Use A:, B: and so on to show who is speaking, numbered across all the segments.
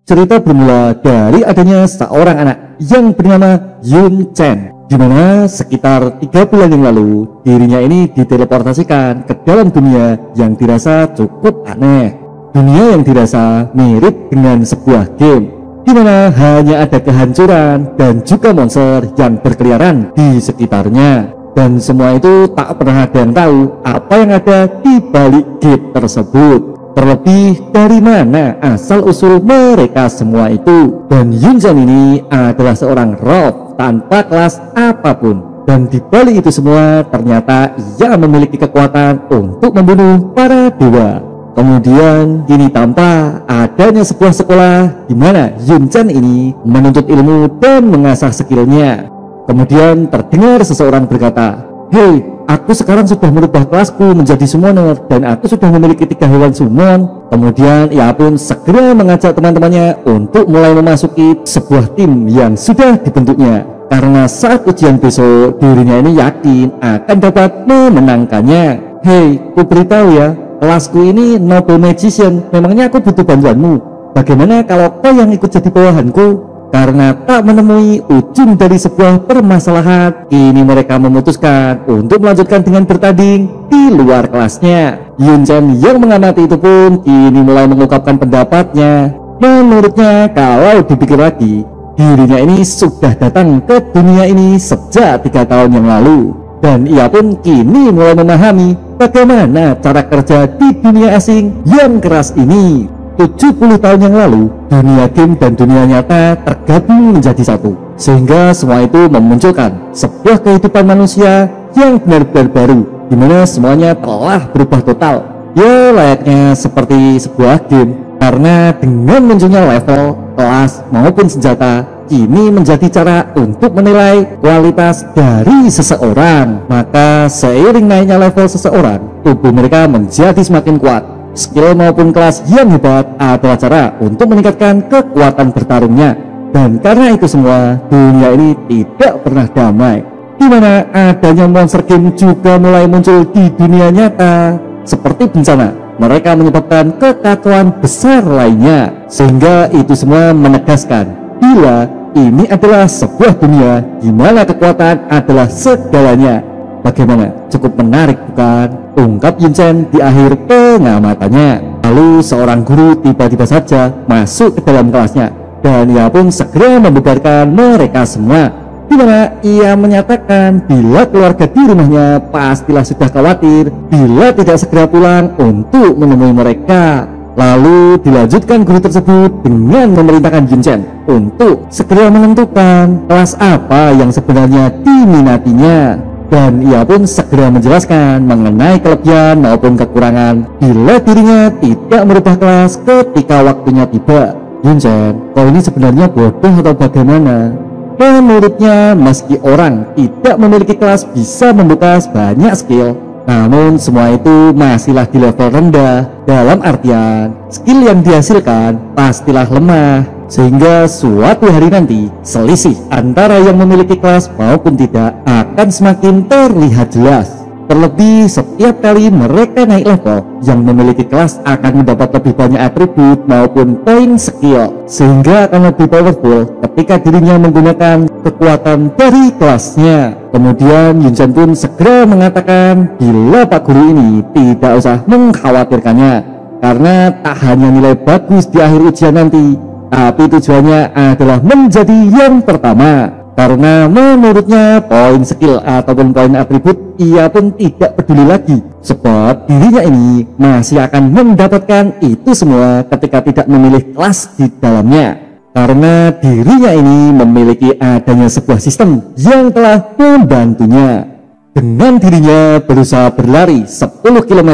A: Cerita bermula dari adanya seorang anak yang bernama Yun Chen, di mana sekitar 3 bulan yang lalu dirinya ini diteleportasikan ke dalam dunia yang dirasa cukup aneh. Dunia yang dirasa mirip dengan sebuah game, di mana hanya ada kehancuran dan juga monster yang berkeliaran di sekitarnya. Dan semua itu tak pernah ada yang tahu apa yang ada di balik gate tersebut. Terlebih dari mana asal-usul mereka semua itu. Dan Yun Chen ini adalah seorang roh tanpa kelas apapun. Dan di balik itu semua ternyata ia memiliki kekuatan untuk membunuh para dewa. Kemudian kini tampak adanya sebuah sekolah di mana Yun Chen ini menuntut ilmu dan mengasah skillnya. Kemudian terdengar seseorang berkata, "Hei, aku sekarang sudah merubah kelasku menjadi summoner dan aku sudah memiliki 3 hewan summon." Kemudian ia pun segera mengajak teman-temannya untuk mulai memasuki sebuah tim yang sudah dibentuknya. Karena saat ujian besok dirinya ini yakin akan dapat memenangkannya. "Hei, ku beritahu ya, kelasku ini Noble Magician. Memangnya aku butuh bantuanmu? Bagaimana kalau kau yang ikut jadi bawahanku?" Karena tak menemui ujung dari sebuah permasalahan, kini mereka memutuskan untuk melanjutkan dengan bertanding di luar kelasnya. Yun Chen yang mengamati itu pun kini mulai mengungkapkan pendapatnya. Menurutnya, kalau dipikir lagi, dirinya ini sudah datang ke dunia ini sejak 3 tahun yang lalu. Dan ia pun kini mulai memahami bagaimana cara kerja di dunia asing yang keras ini. 70 tahun yang lalu, dunia game dan dunia nyata tergabung menjadi satu, sehingga semua itu memunculkan sebuah kehidupan manusia yang benar-benar baru, di mana semuanya telah berubah total. Ya, layaknya seperti sebuah game, karena dengan munculnya level, kelas maupun senjata kini menjadi cara untuk menilai kualitas dari seseorang. Maka seiring naiknya level seseorang, tubuh mereka menjadi semakin kuat. Skill maupun kelas yang hebat adalah cara untuk meningkatkan kekuatan bertarungnya. Dan karena itu semua, dunia ini tidak pernah damai, di mana adanya monster game juga mulai muncul di dunia nyata. Seperti bencana, mereka menyebabkan kekacauan besar lainnya. Sehingga itu semua menegaskan bila ini adalah sebuah dunia di mana kekuatan adalah segalanya. Bagaimana? Cukup menarik bukan? Ungkap Yun Chen di akhir pengamatannya. Lalu seorang guru tiba-tiba saja masuk ke dalam kelasnya, dan ia pun segera membubarkan mereka semua, di mana ia menyatakan bila keluarga di rumahnya pastilah sudah khawatir bila tidak segera pulang untuk menemui mereka. Lalu dilanjutkan guru tersebut dengan memerintahkan Yun Chen untuk segera menentukan kelas apa yang sebenarnya diminatinya. Dan ia pun segera menjelaskan mengenai kelebihan maupun kekurangan bila dirinya tidak merubah kelas ketika waktunya tiba. "Yun Chen, kau ini sebenarnya bodoh atau bagaimana?" Menurutnya, meski orang tidak memiliki kelas bisa membuka banyak skill, namun semua itu masihlah di level rendah. Dalam artian, skill yang dihasilkan pastilah lemah, sehingga suatu hari nanti selisih antara yang memiliki kelas maupun tidak akan semakin terlihat jelas. Terlebih setiap kali mereka naik level, yang memiliki kelas akan mendapat lebih banyak atribut maupun poin skill, sehingga akan lebih powerful ketika dirinya menggunakan kekuatan dari kelasnya. Kemudian Yun Chen pun segera mengatakan bila Pak Guru ini tidak usah mengkhawatirkannya, karena tak hanya nilai bagus di akhir ujian nanti, tapi tujuannya adalah menjadi yang pertama. Karena menurutnya poin skill ataupun poin atribut ia pun tidak peduli lagi, sebab dirinya ini masih akan mendapatkan itu semua ketika tidak memilih kelas di dalamnya. Karena dirinya ini memiliki adanya sebuah sistem yang telah membantunya. Dengan dirinya berusaha berlari 10 km,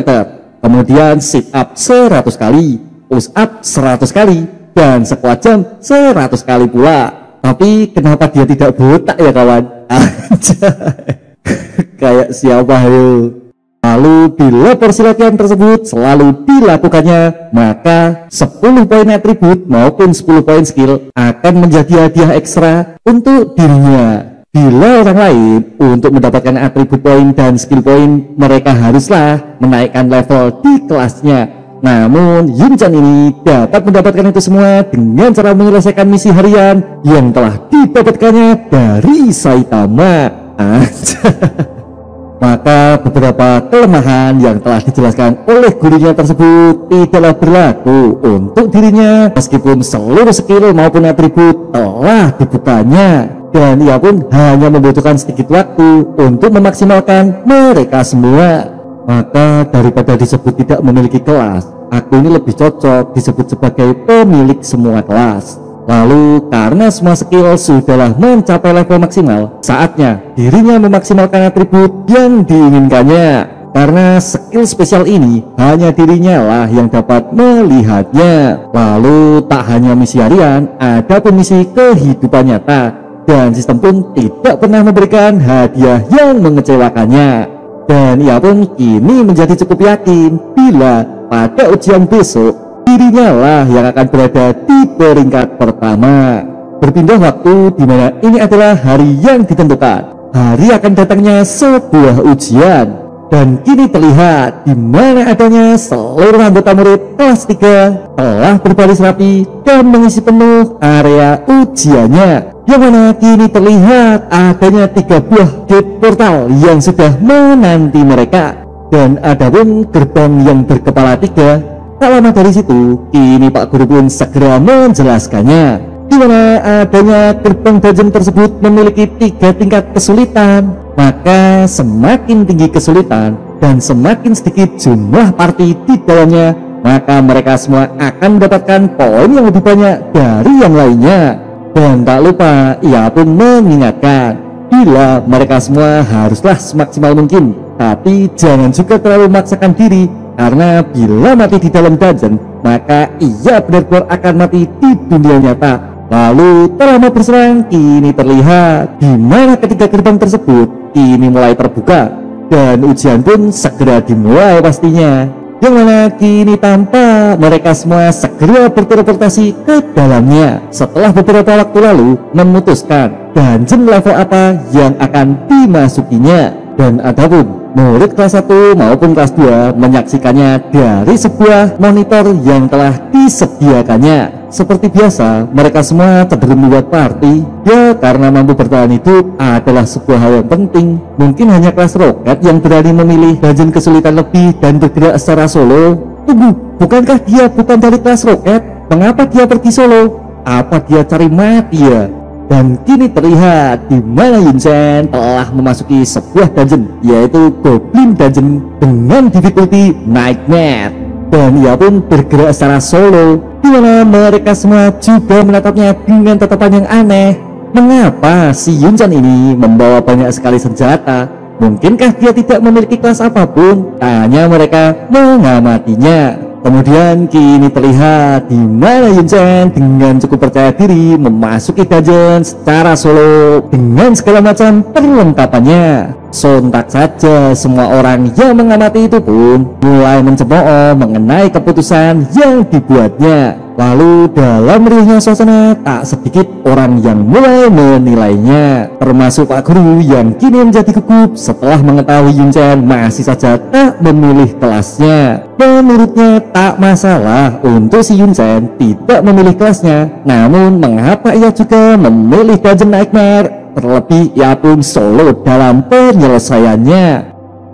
A: kemudian sit up 100 kali, push up 100 kali, dan squat jump 100 kali pula. Tapi kenapa dia tidak botak ya kawan? Kayak siapa yo? Lalu bila porsi latihan tersebut selalu dilakukannya, maka 10 poin atribut maupun 10 poin skill akan menjadi hadiah ekstra untuk dirinya. Bila orang lain untuk mendapatkan atribut poin dan skill poin, mereka haruslah menaikkan level di kelasnya. Namun Yun-chan ini dapat mendapatkan itu semua dengan cara menyelesaikan misi harian yang telah didapatkannya dari Saitama. Maka beberapa kelemahan yang telah dijelaskan oleh gurunya tersebut tidaklah berlaku untuk dirinya, meskipun seluruh skill maupun atribut telah dibukanya, dan ia pun hanya membutuhkan sedikit waktu untuk memaksimalkan mereka semua. Maka daripada disebut tidak memiliki kelas, aku ini lebih cocok disebut sebagai pemilik semua kelas. Lalu karena semua skill sudahlah mencapai level maksimal, saatnya dirinya memaksimalkan atribut yang diinginkannya. Karena skill spesial ini hanya dirinya lah yang dapat melihatnya. Lalu tak hanya misi harian, ada pun misi kehidupan nyata, dan sistem pun tidak pernah memberikan hadiah yang mengecewakannya. Dan ia pun kini menjadi cukup yakin bila pada ujian besok dirinya lah yang akan berada di peringkat pertama. Berpindah waktu di mana ini adalah hari yang ditentukan, hari akan datangnya sebuah ujian, dan kini terlihat di mana adanya seluruh anggota murid kelas 3 telah berbaris rapi dan mengisi penuh area ujiannya, yang mana kini terlihat adanya 3 buah gate portal yang sudah menanti mereka, dan ada pun gerbang yang berkepala 3. Tak lama dari situ, kini Pak Guru pun segera menjelaskannya, di mana adanya gerbang dungeon tersebut memiliki 3 tingkat kesulitan. Maka semakin tinggi kesulitan dan semakin sedikit jumlah party di dalamnya, maka mereka semua akan mendapatkan poin yang lebih banyak dari yang lainnya. Dan tak lupa, ia pun mengingatkan bila mereka semua haruslah semaksimal mungkin, tapi jangan juga terlalu memaksakan diri, karena bila mati di dalam dungeon, maka ia benar-benar akan mati di dunia nyata. Lalu terlama berserang kini terlihat di mana ketiga gerbang tersebut kini mulai terbuka, dan ujian pun segera dimulai pastinya, yang mana kini tampak mereka semua segera berteleportasi ke dalamnya setelah beberapa waktu lalu memutuskan dungeon level apa yang akan dimasukinya. Dan adapun murid kelas 1 maupun kelas 2 menyaksikannya dari sebuah monitor yang telah disediakannya. Seperti biasa, mereka semua cenderung membuat party. Ya, karena mampu bertahan hidup adalah sebuah hal yang penting. Mungkin hanya kelas roket yang berani memilih dungeon kesulitan lebih dan bergerak secara solo. Tunggu, bukankah dia bukan dari kelas roket? Mengapa dia pergi solo? Apa dia cari mati ya? Dan kini terlihat di mana Yun-chan telah memasuki sebuah dungeon, yaitu Goblin Dungeon dengan difficulty Nightmare. Dan ia pun bergerak secara solo, di mana mereka semua juga menatapnya dengan tatapan yang aneh. Mengapa si Yun-chan ini membawa banyak sekali senjata? Mungkinkah dia tidak memiliki kelas apapun? Tanya mereka mengamatinya. Kemudian kini terlihat di mana Yun-chan dengan cukup percaya diri memasuki dungeon secara solo dengan segala macam perlengkapannya. Sontak saja semua orang yang mengamati itu pun mulai mencemooh mengenai keputusan yang dibuatnya. Lalu dalam riuhnya suasana, tak sedikit orang yang mulai menilainya, termasuk Pak Guru yang kini menjadi gugup setelah mengetahui Yun-chan masih saja tak memilih kelasnya. Menurutnya tak masalah untuk si Yun-chan tidak memilih kelasnya, namun mengapa ia juga memilih Dungeon Nightmare? Terlebih ia pun solo dalam penyelesaiannya.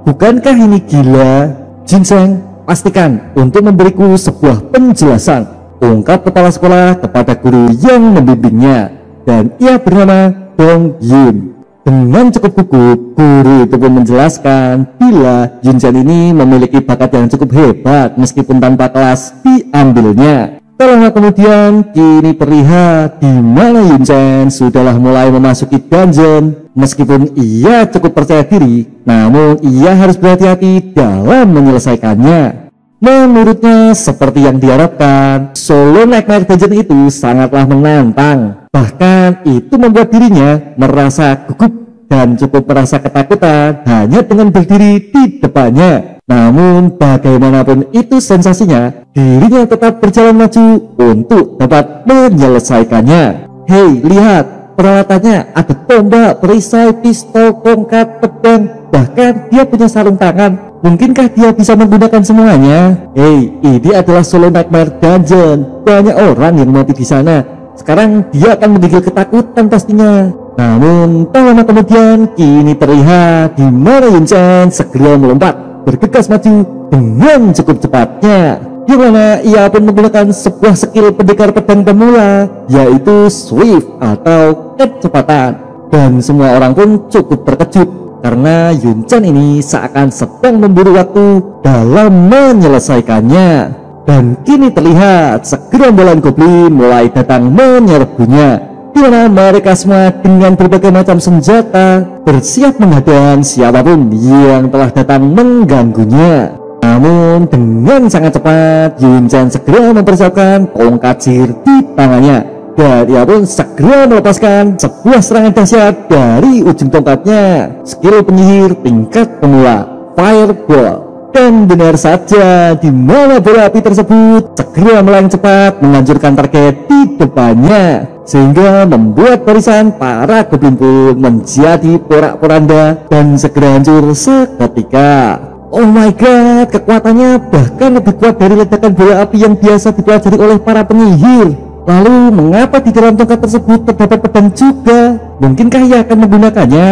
A: Bukankah ini gila? Jin-seng, pastikan untuk memberiku sebuah penjelasan, ungkap kepala sekolah kepada guru yang membimbingnya, dan ia bernama Dong Yun. Dengan cukup gugup, guru itu pun menjelaskan bila Yun-chan ini memiliki bakat yang cukup hebat meskipun tanpa kelas diambilnya. Tak lama kemudian kini terlihat di mana Yun-chan sudahlah mulai memasuki dungeon. Meskipun ia cukup percaya diri, namun ia harus berhati-hati dalam menyelesaikannya. Menurutnya seperti yang diharapkan, solo Nightmare Dungeon itu sangatlah menantang. Bahkan itu membuat dirinya merasa gugup dan cukup merasa ketakutan hanya dengan berdiri di depannya. Namun bagaimanapun itu sensasinya, dirinya tetap berjalan maju untuk dapat menyelesaikannya. Hei, lihat, peralatannya ada tombak, perisai, pistol, tongkat, pedang, bahkan dia punya sarung tangan. Mungkinkah dia bisa menggunakan semuanya? Hey, ini adalah Solo Nightmare Dungeon. Banyak orang yang mati di sana. Sekarang dia akan menggigil ketakutan pastinya. Namun tak lama kemudian kini terlihat di mana Yun Chen segera melompat bergegas maju dengan cukup cepatnya, di mana ia pun menggunakan sebuah skill pendekar pedang pemula, yaitu Swift atau kecepatan. Dan semua orang pun cukup terkejut karena Yun Chen ini seakan sedang memburu waktu dalam menyelesaikannya. Dan kini terlihat segerombolan goblin mulai datang menyerbunya, di mana mereka semua dengan berbagai macam senjata bersiap menghadang siapapun yang telah datang mengganggunya. Namun dengan sangat cepat Yun Chen segera mempersiapkan tongkat sihir di tangannya, dan ia pun segera melepaskan sebuah serangan dahsyat dari ujung tongkatnya, skill penyihir tingkat pemula, Fireball. Dan benar saja, di mana bola api tersebut segera melayang cepat menghancurkan target di depannya, sehingga membuat barisan para goblin pun menjadi porak-poranda dan segera hancur seketika. Oh my god, kekuatannya bahkan lebih kuat dari ledakan bola api yang biasa dipelajari oleh para penyihir. Lalu mengapa di dalam tongkat tersebut terdapat pedang juga? Mungkinkah ia akan menggunakannya?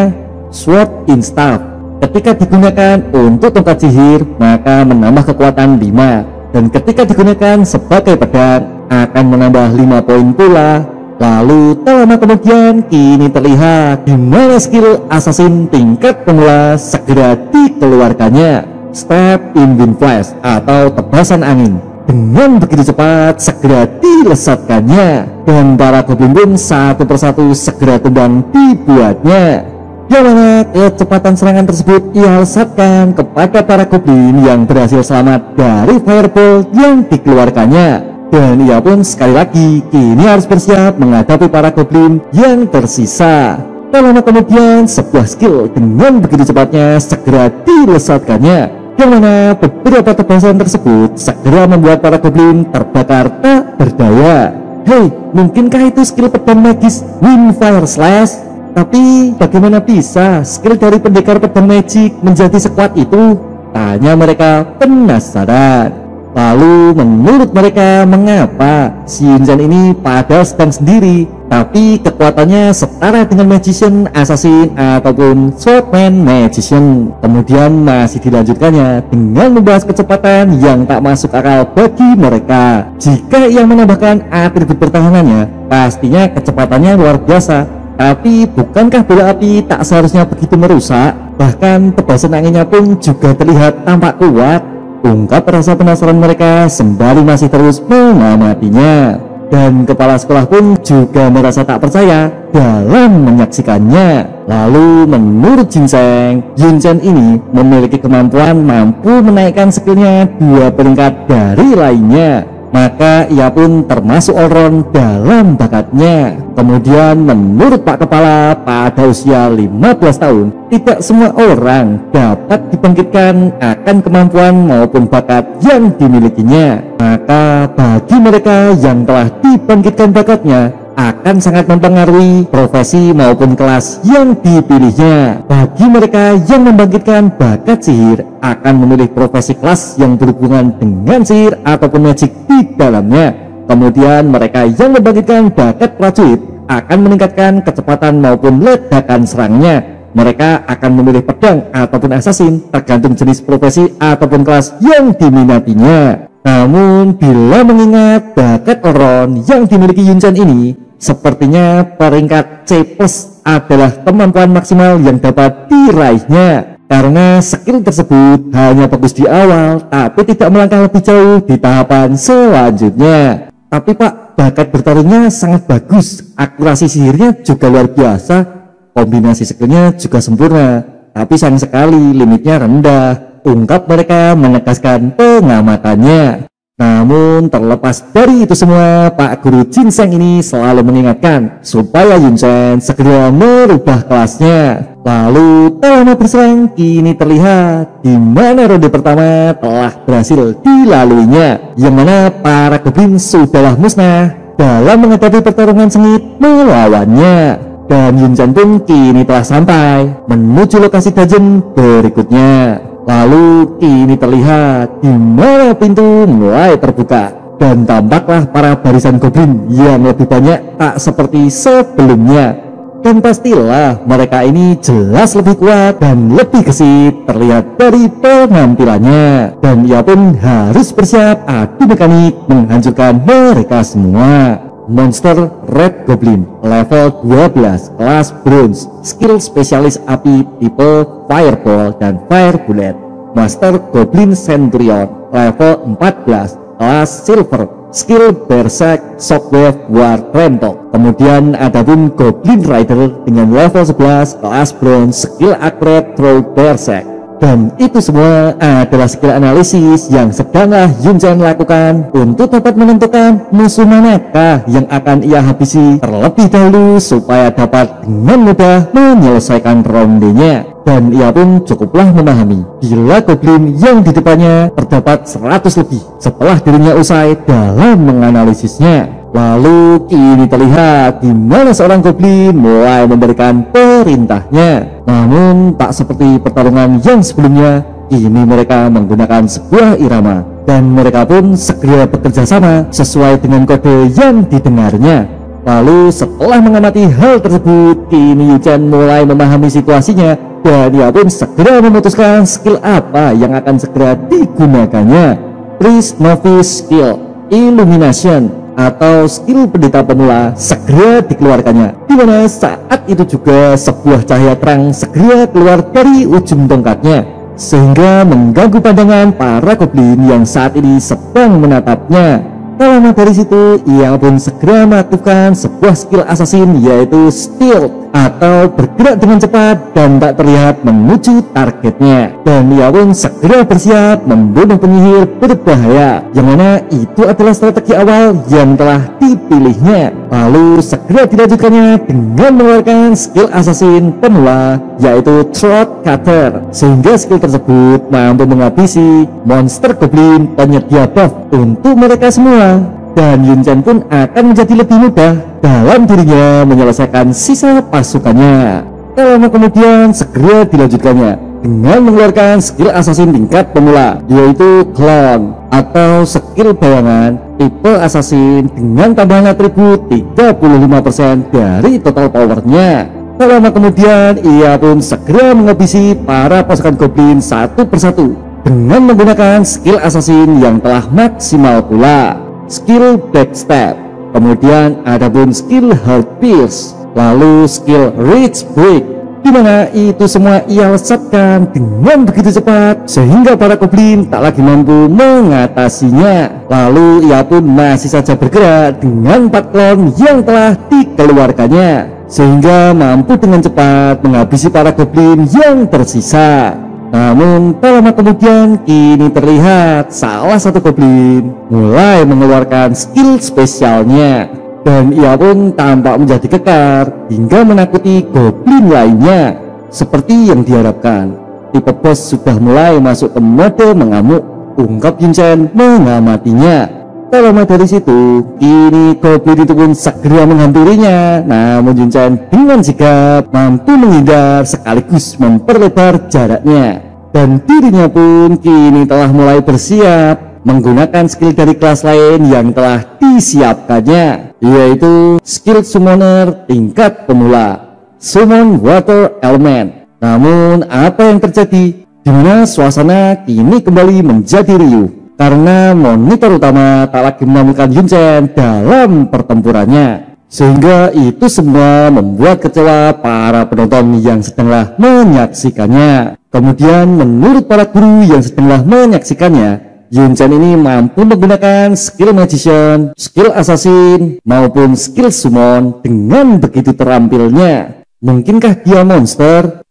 A: Sword in Staff. Ketika digunakan untuk tongkat sihir, maka menambah kekuatan 5, dan ketika digunakan sebagai pedang akan menambah 5 poin pula. Lalu tak lama kemudian kini terlihat di mana skill assassin tingkat pemula segera dikeluarkannya, Step in Wind Flash atau tebasan angin. Dengan begitu cepat segera dilesatkannya, dan para goblin pun satu persatu segera tumbang dibuatnya, yang mana kecepatan serangan tersebut ia lesatkan kepada para goblin yang berhasil selamat dari fireball yang dikeluarkannya. Dan ia pun sekali lagi kini harus bersiap menghadapi para goblin yang tersisa. Tak lama kemudian sebuah skill dengan begitu cepatnya segera dilesatkannya, yang mana beberapa tebasan tersebut segera membuat para goblin terbakar tak berdaya. Hei, mungkinkah itu skill pedang magis Wind Fire Slash? Tapi bagaimana bisa skill dari pendekar pedang magic menjadi sekuat itu? Tanya mereka penasaran. Lalu menurut mereka, mengapa si Yun Chen ini padahal sedang sendiri tapi kekuatannya setara dengan magician, assassin, ataupun swordman magician. Kemudian masih dilanjutkannya dengan membahas kecepatan yang tak masuk akal bagi mereka. Jika ia menambahkan atribut pertahanannya, pastinya kecepatannya luar biasa. Tapi bukankah bola api tak seharusnya begitu merusak? Bahkan tebasan anginnya pun juga terlihat tampak kuat. Ungkap rasa penasaran mereka sembari masih terus mengamatinya. Dan kepala sekolah pun juga merasa tak percaya dalam menyaksikannya. Lalu menurut Ginseng, Yun Chen ini memiliki kemampuan mampu menaikkan skillnya 2 peringkat dari lainnya. Maka ia pun termasuk all-round dalam bakatnya. Kemudian menurut Pak Kepala, pada usia 15 tahun tidak semua orang dapat dibangkitkan akan kemampuan maupun bakat yang dimilikinya. Maka bagi mereka yang telah dibangkitkan bakatnya akan sangat mempengaruhi profesi maupun kelas yang dipilihnya. Bagi mereka yang membangkitkan bakat sihir akan memilih profesi kelas yang berhubungan dengan sihir ataupun magic di dalamnya. Kemudian mereka yang membangkitkan bakat prajurit akan meningkatkan kecepatan maupun ledakan serangnya. Mereka akan memilih pedang ataupun assassin tergantung jenis profesi ataupun kelas yang diminatinya. Namun bila mengingat bakat all-round yang dimiliki Yun Chen ini, sepertinya peringkat C+ adalah kemampuan maksimal yang dapat diraihnya, karena skill tersebut hanya bagus di awal tapi tidak melangkah lebih jauh di tahapan selanjutnya. Tapi Pak, bakat bertarungnya sangat bagus, akurasi sihirnya juga luar biasa, kombinasi skillnya juga sempurna, tapi sayang sekali limitnya rendah. Ungkap mereka menegaskan pengamatannya. Namun terlepas dari itu semua, Pak Guru Ginseng ini selalu mengingatkan supaya Yun Chen segera merubah kelasnya. Lalu tak lama berselang kini terlihat di mana ronde pertama telah berhasil dilaluinya, yang mana para goblin sudahlah musnah dalam menghadapi pertarungan sengit melawannya. Dan Yun Chen pun kini telah sampai menuju lokasi dungeon berikutnya. Lalu kini terlihat di mana pintu mulai terbuka dan tampaklah para barisan goblin yang lebih banyak tak seperti sebelumnya. Dan pastilah mereka ini jelas lebih kuat dan lebih gesit terlihat dari penampilannya. Dan ia pun harus bersiap adu mekanik menghancurkan mereka semua. Monster Red Goblin level 12 kelas bronze, skill spesialis api tipe Fireball dan Fire Bullet. Master Goblin Centurion level 14 kelas silver, skill Berserk Shockwave War Rampok. Kemudian ada pun Goblin Rider dengan level 11 kelas bronze, skill Accurate Throw Berserk. Dan itu semua adalah skill analisis yang sedanglah Yun Chen lakukan untuk dapat menentukan musuh manakah yang akan ia habisi terlebih dahulu supaya dapat dengan mudah menyelesaikan rondenya. Dan ia pun cukuplah memahami bila goblin yang di depannya terdapat 100 lebih setelah dirinya usai dalam menganalisisnya. Lalu kini terlihat di mana seorang goblin mulai memberikan perintahnya. Namun tak seperti pertarungan yang sebelumnya, kini mereka menggunakan sebuah irama dan mereka pun segera bekerja sama sesuai dengan kode yang didengarnya. Lalu setelah mengamati hal tersebut, kini Yun Chen mulai memahami situasinya dan ia pun segera memutuskan skill apa yang akan segera digunakannya. Priest Novice Skill Illumination atau skill pendeta pemula segera dikeluarkannya, dimana saat itu juga sebuah cahaya terang segera keluar dari ujung tongkatnya sehingga mengganggu pandangan para goblin yang saat ini sedang menatapnya. Tak lama dari situ ia pun segera melakukan sebuah skill assassin yaitu stealth atau bergerak dengan cepat dan tak terlihat menuju targetnya. Dan ia pun segera bersiap membunuh penyihir berbahaya yang mana itu adalah strategi awal yang telah dipilihnya. Lalu segera dilanjutkannya dengan mengeluarkan skill assassin pemula yaitu Throat Cutter, sehingga skill tersebut mampu menghabisi monster goblin penyedia buff untuk mereka semua. Dan Yun Chen pun akan menjadi lebih mudah dalam dirinya menyelesaikan sisa pasukannya. Tak lama kemudian segera dilanjutkannya dengan mengeluarkan skill assassin tingkat pemula yaitu Clone atau skill bayangan tipe assassin dengan tambahan atribut 35% dari total powernya. Tak lama kemudian ia pun segera menghabisi para pasukan goblin satu persatu dengan menggunakan skill assassin yang telah maksimal pula, skill Backstab. Kemudian ada pun skill Heart Pierce, lalu skill Reach Break, dimana itu semua ia lesatkan dengan begitu cepat sehingga para goblin tak lagi mampu mengatasinya. Lalu ia pun masih saja bergerak dengan 4 klon yang telah dikeluarkannya sehingga mampu dengan cepat menghabisi para goblin yang tersisa. Namun tak lama kemudian kini terlihat salah satu goblin mulai mengeluarkan skill spesialnya dan ia pun tampak menjadi kekar hingga menakuti goblin lainnya. Seperti yang diharapkan, tipe bos sudah mulai masuk ke mode mengamuk, ungkap Yun Chen mengamatinya. Tak lama dari situ, kini goblin itu pun segera menghampirinya. Namun Yun Chen dengan sigap mampu menghindar sekaligus memperlebar jaraknya. Dan dirinya pun kini telah mulai bersiap menggunakan skill dari kelas lain yang telah disiapkannya, yaitu skill Summoner tingkat pemula, Summon Water Element. Namun apa yang terjadi? Dimana suasana kini kembali menjadi riuh karena monitor utama tak lagi menemukan Yun Chen dalam pertempurannya, sehingga itu semua membuat kecewa para penonton yang sedanglah menyaksikannya. Kemudian menurut para guru yang sedanglah menyaksikannya, Yun Chen ini mampu menggunakan skill Magician, skill Assassin maupun skill Summon dengan begitu terampilnya. Mungkinkah dia monster?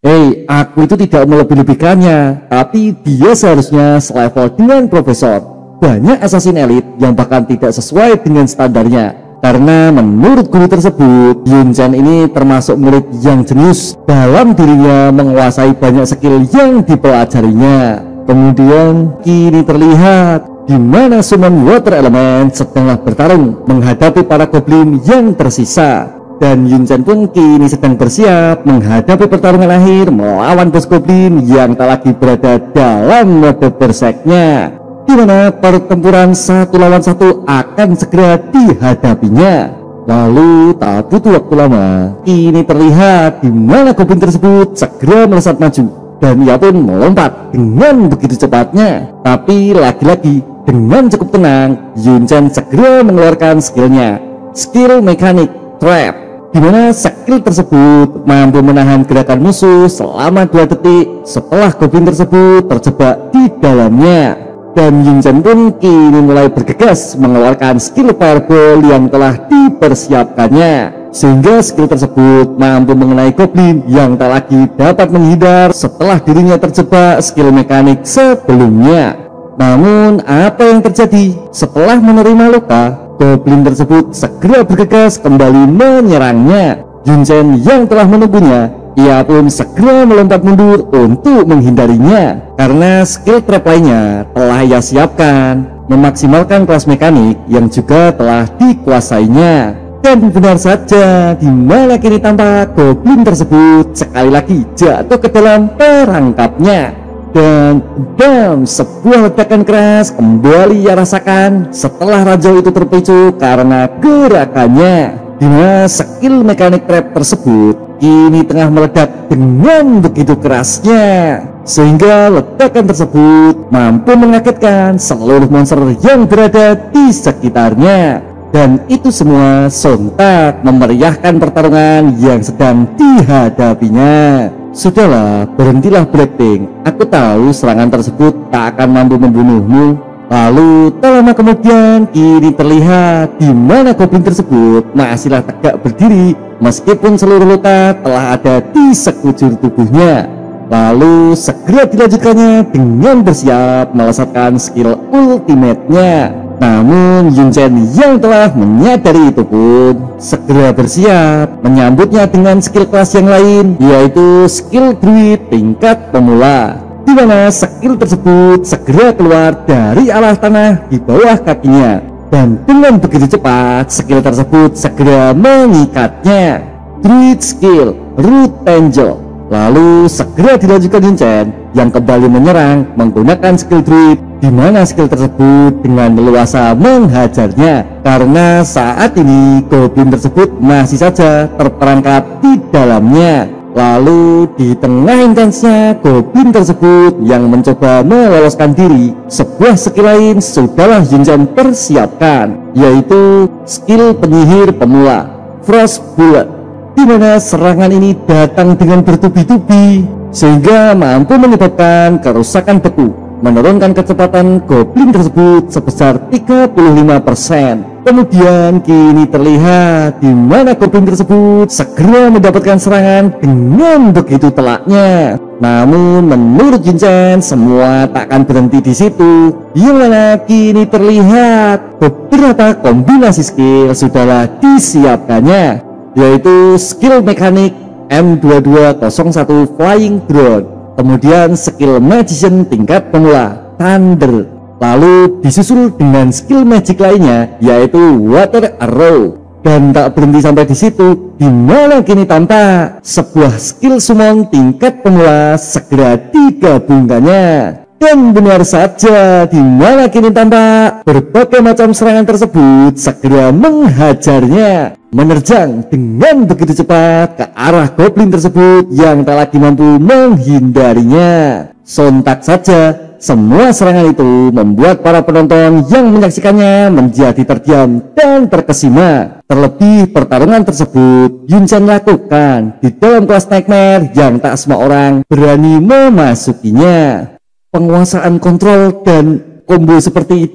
A: Aku itu tidak melebih-lebihkannya, tapi dia seharusnya selevel dengan profesor. Banyak assassin elite yang bahkan tidak sesuai dengan standarnya. Karena menurut guru tersebut, Yun Chen ini termasuk murid yang jenius dalam dirinya menguasai banyak skill yang dipelajarinya. Kemudian kini terlihat di mana Summon Water Element sedanglah bertarung menghadapi para goblin yang tersisa. Dan Yun Chen pun kini sedang bersiap menghadapi pertarungan akhir melawan bos goblin yang tak lagi berada dalam mode berseknya, di mana pertempuran satu lawan satu akan segera dihadapinya. Lalu tak butuh waktu lama, kini terlihat di mana goblin tersebut segera melesat maju dan ia pun melompat dengan begitu cepatnya. Tapi lagi-lagi dengan cukup tenang, Yun Chen segera mengeluarkan skillnya, skill mekanik trap, di mana skill tersebut mampu menahan gerakan musuh selama 2 detik setelah goblin tersebut terjebak di dalamnya. Dan Yun Chen pun kini mulai bergegas mengeluarkan skill fireball yang telah dipersiapkannya, sehingga skill tersebut mampu mengenai goblin yang tak lagi dapat menghindar setelah dirinya terjebak skill mekanik sebelumnya. Namun apa yang terjadi setelah menerima luka? Goblin tersebut segera bergegas kembali menyerangnya. Yun Chen yang telah menunggunya, ia pun segera melompat mundur untuk menghindarinya, karena skill trap lainnya telah ia siapkan, memaksimalkan kelas mekanik yang juga telah dikuasainya. Dan benar saja, di mana kini tampak goblin tersebut sekali lagi jatuh ke dalam perangkapnya. Dan sebuah ledakan keras kembali ia rasakan setelah Rajau itu terpicu karena gerakannya, di mana skill mekanik trap tersebut kini tengah meledak dengan begitu kerasnya, sehingga ledakan tersebut mampu mengagetkan seluruh monster yang berada di sekitarnya. Dan itu semua sontak memeriahkan pertarungan yang sedang dihadapinya. Sudahlah, berhentilah berakting. Aku tahu serangan tersebut tak akan mampu membunuhmu. Lalu tak lama kemudian kini terlihat di mana goblin tersebut masihlah tegak berdiri meskipun seluruh luka telah ada di sekujur tubuhnya. Lalu segera dilanjutkannya dengan bersiap melesatkan skill ultimate-nya. Namun Yun Chen yang telah menyadari itu pun segera bersiap menyambutnya dengan skill kelas yang lain, yaitu skill druid tingkat pemula, di mana skill tersebut segera keluar dari alas tanah di bawah kakinya, dan dengan begitu cepat skill tersebut segera mengikatnya. Druid skill Root Angel. Lalu segera dilanjutkan Yun Chen yang kembali menyerang menggunakan skill druid, di mana skill tersebut dengan leluasa menghajarnya, karena saat ini goblin tersebut masih saja terperangkap di dalamnya. Lalu di tengah intensnya goblin tersebut yang mencoba meloloskan diri, sebuah skill lain sudahlah Yun Chen persiapkan, yaitu skill penyihir pemula Frost Bullet, di mana serangan ini datang dengan bertubi-tubi sehingga mampu menyebabkan kerusakan beku, menurunkan kecepatan goblin tersebut sebesar 35%. Kemudian kini terlihat di mana goblin tersebut segera mendapatkan serangan dengan begitu telaknya. Namun menurut Yun Chen semua tak akan berhenti di situ, yang mana kini terlihat beberapa kombinasi skill sudahlah disiapkannya, yaitu skill mekanik M2201 Flying Drone, kemudian skill magician tingkat pemula Thunder, lalu disusul dengan skill magic lainnya yaitu Water Arrow. Dan tak berhenti sampai di situ, di mana kini tampak sebuah skill summon tingkat pemula segera digabungkannya. Dan benar saja, di mana kini tampak berbagai macam serangan tersebut segera menghajarnya, menerjang dengan begitu cepat ke arah goblin tersebut yang tak lagi mampu menghindarinya. Sontak saja semua serangan itu membuat para penonton yang menyaksikannya menjadi terdiam dan terkesima. Terlebih pertarungan tersebut Yun Chen lakukan di dalam kelas Nightmare yang tak semua orang berani memasukinya. Penguasaan kontrol dan combo seperti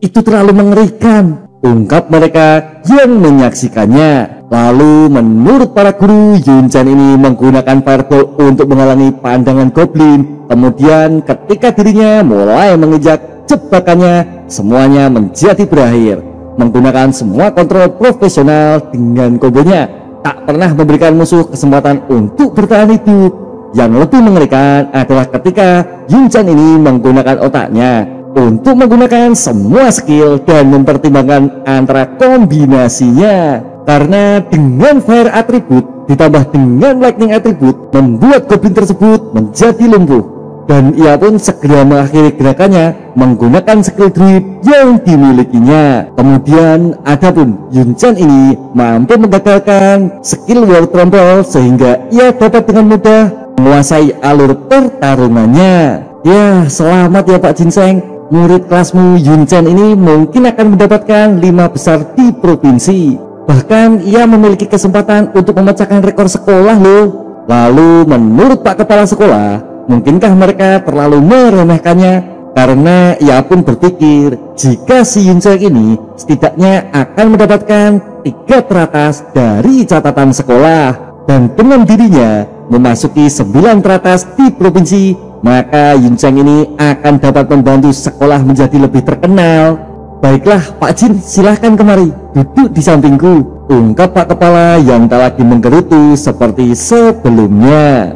A: itu terlalu mengerikan, ungkap mereka yang menyaksikannya. Lalu menurut para guru, Yun Chen ini menggunakan fireball untuk menghalangi pandangan goblin. Kemudian ketika dirinya mulai menginjak jebakannya, semuanya menjadi berakhir. Menggunakan semua kontrol profesional dengan kombonya, tak pernah memberikan musuh kesempatan untuk bertahan hidup. Yang lebih mengerikan adalah ketika Yun Chen ini menggunakan otaknya untuk menggunakan semua skill dan mempertimbangkan antara kombinasinya. karena dengan fire atribut ditambah dengan lightning atribut membuat goblin tersebut menjadi lumpuh, dan ia pun segera mengakhiri gerakannya menggunakan skill druid yang dimilikinya. Kemudian adapun Yun Chen ini mampu menggagalkan skill War Trample sehingga ia dapat dengan mudah menguasai alur pertarungannya. Ya, selamat ya Pak Ginseng, murid kelasmu Yun Chen ini mungkin akan mendapatkan 5 besar di provinsi. Bahkan ia memiliki kesempatan untuk memecahkan rekor sekolah loh. Lalu menurut Pak Kepala Sekolah, mungkinkah mereka terlalu meremehkannya? Karena ia pun berpikir jika si Yun Chen ini setidaknya akan mendapatkan 3 teratas dari catatan sekolah, dan dengan dirinya memasuki 9 teratas di provinsi, maka Yun Chen ini akan dapat membantu sekolah menjadi lebih terkenal. Baiklah Pak Jin, silahkan kemari, duduk di sampingku, ungkap Pak Kepala yang tak lagi menggerutu seperti sebelumnya.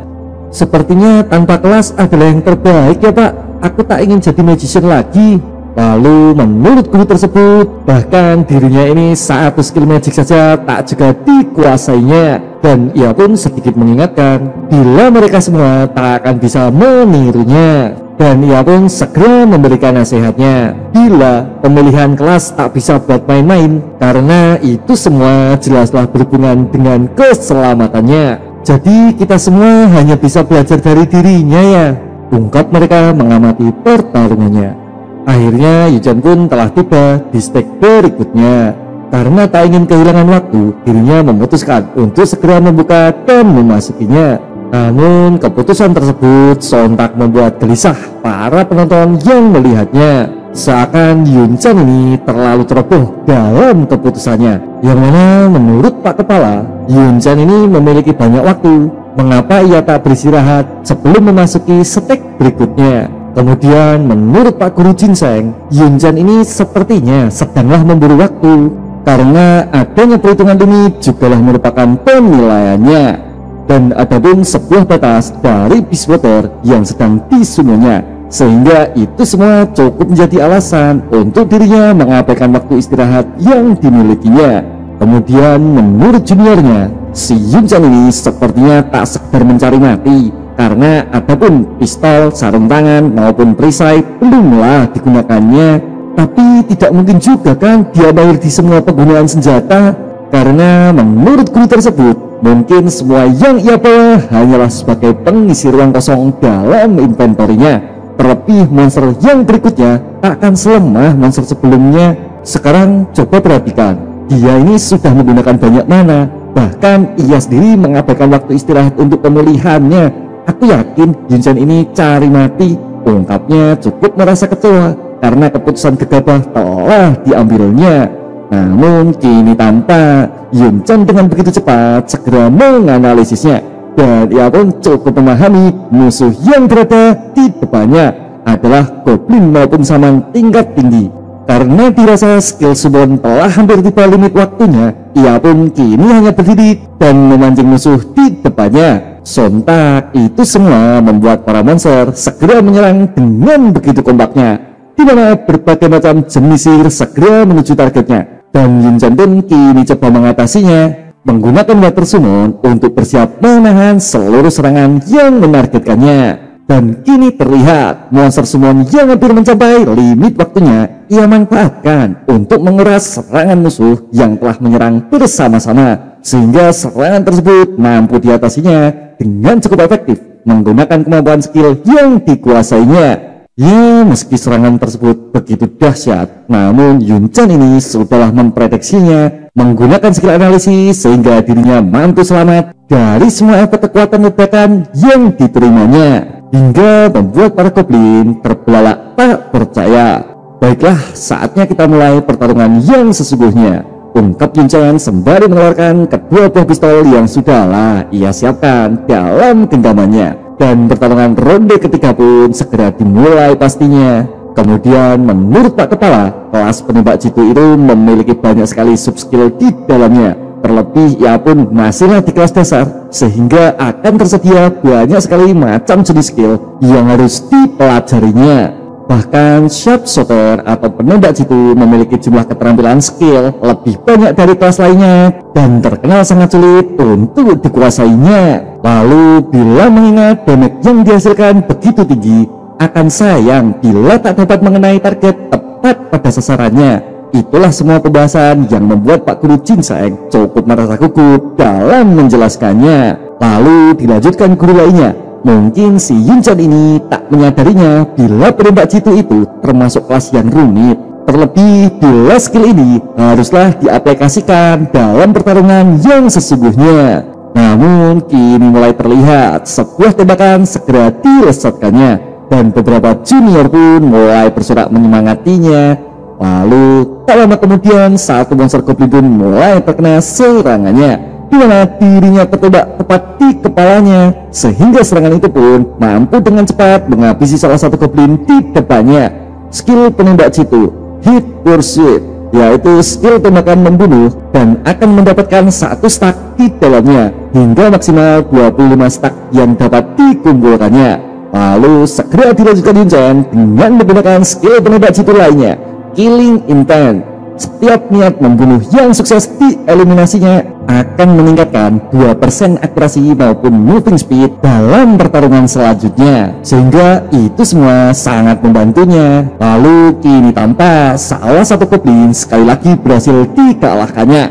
A: Sepertinya tanpa kelas adalah yang terbaik ya Pak, aku tak ingin jadi magician lagi. Lalu menurut guru tersebut, bahkan dirinya ini satu skill magic saja tak juga dikuasainya, dan ia pun sedikit mengingatkan bila mereka semua tak akan bisa menirunya. Dan ia pun segera memberikan nasihatnya bila pemilihan kelas tak bisa buat main-main, karena itu semua jelaslah berhubungan dengan keselamatannya. Jadi kita semua hanya bisa belajar dari dirinya ya, ungkap mereka mengamati pertarungannya. Akhirnya Yun Chen pun telah tiba di stage berikutnya. Karena tak ingin kehilangan waktu, dirinya memutuskan untuk segera membuka dan memasukinya. Namun keputusan tersebut sontak membuat gelisah para penonton yang melihatnya. Seakan Yun Chen ini terlalu ceroboh dalam keputusannya, yang mana menurut Pak Kepala, Yun Chen ini memiliki banyak waktu. Mengapa ia tak beristirahat sebelum memasuki stage berikutnya? Kemudian menurut Pak Guru Ginseng, Yun Chen ini sepertinya sedanglah memburu waktu, karena adanya perhitungan ini jugalah merupakan penilaiannya. Dan adapun sebuah batas dari Beastwater yang sedang disungainya, sehingga itu semua cukup menjadi alasan untuk dirinya mengabaikan waktu istirahat yang dimilikinya. Kemudian menurut juniornya, si Yun Chen ini sepertinya tak sekedar mencari mati, karena adapun pistol, sarung tangan maupun perisai belumlah digunakannya. Tapi tidak mungkin juga kan dia mahir di semua penggunaan senjata, karena menurut guru tersebut mungkin semua yang ia bawa hanyalah sebagai pengisi ruang kosong dalam inventorinya. Terlebih monster yang berikutnya tak akan selemah monster sebelumnya. Sekarang coba perhatikan, dia ini sudah menggunakan banyak mana, bahkan ia sendiri mengabaikan waktu istirahat untuk pemulihannya. Aku yakin Yun Chen ini cari mati, ungkapnya cukup merasa kecewa karena keputusan gegabah telah diambilnya. Namun kini tanpa, Yun Chen dengan begitu cepat segera menganalisisnya, dan ia pun cukup memahami musuh yang berada di depannya adalah goblin maupun saman tingkat tinggi. Karena dirasa skill summon telah hampir tiba limit waktunya, ia pun kini hanya berdiri dan memancing musuh di depannya. Sontak itu semua membuat para monster segera menyerang dengan begitu kompaknya, di mana berbagai macam jenis sihir segera menuju targetnya. Dan Yun Chen pun kini coba mengatasinya menggunakan water summon untuk bersiap menahan seluruh serangan yang menargetkannya. Dan kini terlihat monster summon yang hampir mencapai limit waktunya ia manfaatkan untuk menguras serangan musuh yang telah menyerang bersama-sama, sehingga serangan tersebut mampu diatasinya dengan cukup efektif menggunakan kemampuan skill yang dikuasainya. Ya, meski serangan tersebut begitu dahsyat, namun Yun Chen ini sudahlah memprediksinya menggunakan skill analisis sehingga dirinya mampu selamat dari semua efek kekuatan ledakan yang diterimanya, hingga membuat para goblin terbelalak tak percaya. Baiklah, saatnya kita mulai pertarungan yang sesungguhnya, ungkap Yun Chen sembari mengeluarkan kedua buah pistol yang sudahlah ia siapkan dalam genggamannya. Dan pertarungan ronde ketiga pun segera dimulai pastinya. Kemudian menurut Pak Kepala, kelas penembak jitu itu memiliki banyak sekali sub skill di dalamnya. Terlebih ia pun masihlah di kelas dasar, sehingga akan tersedia banyak sekali macam jenis skill yang harus dipelajarinya. Bahkan sharpshooter atau penembak jitu memiliki jumlah keterampilan skill lebih banyak dari kelas lainnya dan terkenal sangat sulit untuk dikuasainya. Lalu bila mengingat damage yang dihasilkan begitu tinggi, akan sayang bila tak dapat mengenai target tepat pada sasarannya. Itulah semua pembahasan yang membuat Pak Guru Jin Saeng cukup merasa gugup dalam menjelaskannya. Lalu dilanjutkan guru lainnya. Mungkin si Yun Chan ini tak menyadarinya bila penembak jitu itu termasuk kelas yang rumit. Terlebih bila skill ini haruslah diaplikasikan dalam pertarungan yang sesungguhnya. Namun kini mulai terlihat sebuah tembakan segera dilesatkannya, dan beberapa junior pun mulai bersorak menyemangatinya. Lalu tak lama kemudian satu monster goblin pun mulai terkena serangannya, di mana dirinya tertembak tepat di kepalanya, sehingga serangan itu pun mampu dengan cepat menghabisi salah satu goblin di depannya. Skill penembak jitu Hit Pursuit, yaitu skill tembakan membunuh dan akan mendapatkan satu stack di dalamnya hingga maksimal 25 stack yang dapat dikumpulkannya. Lalu segera dilanjutkan Yun Chan dengan menggunakan skill penembak jitu lainnya, Killing Intent. Setiap niat membunuh yang sukses dieliminasinya akan meningkatkan 2% akurasi maupun moving speed dalam pertarungan selanjutnya, sehingga itu semua sangat membantunya. Lalu kini tampak salah satu goblin sekali lagi berhasil dikalahkannya.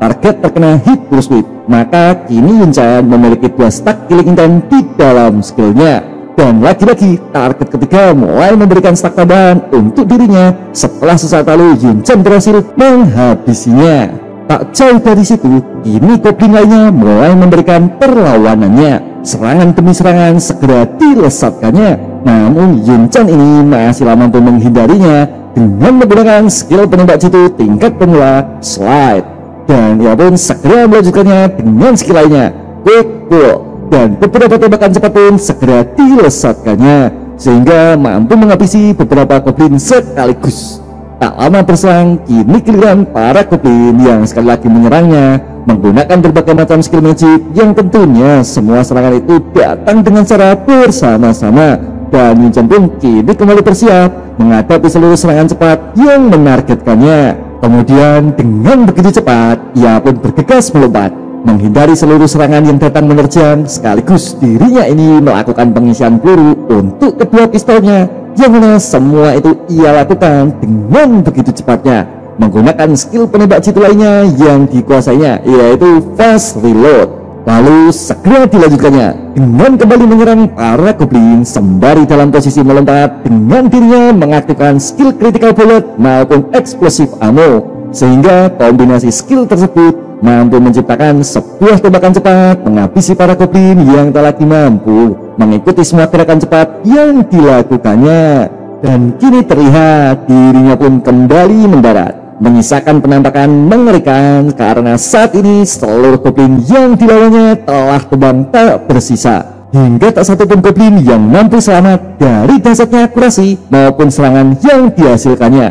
A: Target terkena hit pursuit, maka kini Yun Chan memiliki 2 stack killing intent di dalam skillnya. Dan lagi-lagi target ketiga mulai memberikan stack tambahan untuk dirinya setelah sesaat lalu Yun Chan berhasil menghabisinya. Tak jauh dari situ, kini goblin lainnya mulai memberikan perlawanannya. Serangan demi serangan segera dilesatkannya. Namun Yun Chan ini masih mampu menghindarinya dengan menggunakan skill penembak jitu tingkat pemula Slide. Dan ia pun segera melanjutkannya dengan skill lainnya Quick Pull. Dan beberapa tembakan cepat pun segera dilesatkannya, sehingga mampu menghabisi beberapa goblin sekaligus. Tak lama berselang, kini giliran para goblin yang sekali lagi menyerangnya menggunakan berbagai macam skill magic yang tentunya semua serangan itu datang dengan cara bersama-sama. Dan Yun Chan pun kini kembali bersiap menghadapi seluruh serangan cepat yang menargetkannya. Kemudian dengan begitu cepat, ia pun bergegas melompat menghindari seluruh serangan yang datang menerjang, sekaligus dirinya ini melakukan pengisian peluru untuk kedua pistolnya, yang mana semua itu ia lakukan dengan begitu cepatnya menggunakan skill penembak jitu lainnya yang dikuasainya, yaitu Fast Reload. Lalu segera dilanjutkannya dengan kembali menyerang para goblin sembari dalam posisi melompat dengan dirinya mengaktifkan skill critical bullet maupun explosive ammo, sehingga kombinasi skill tersebut mampu menciptakan sebuah tembakan cepat menghabisi para goblin yang tak lagi mampu mengikuti semua gerakan cepat yang dilakukannya. Dan kini terlihat dirinya pun kembali mendarat, menyisakan penampakan mengerikan karena saat ini seluruh goblin yang dilawannya telah tumbang tak bersisa, hingga tak satu pun goblin yang mampu selamat dari dahsyatnya akurasi maupun serangan yang dihasilkannya.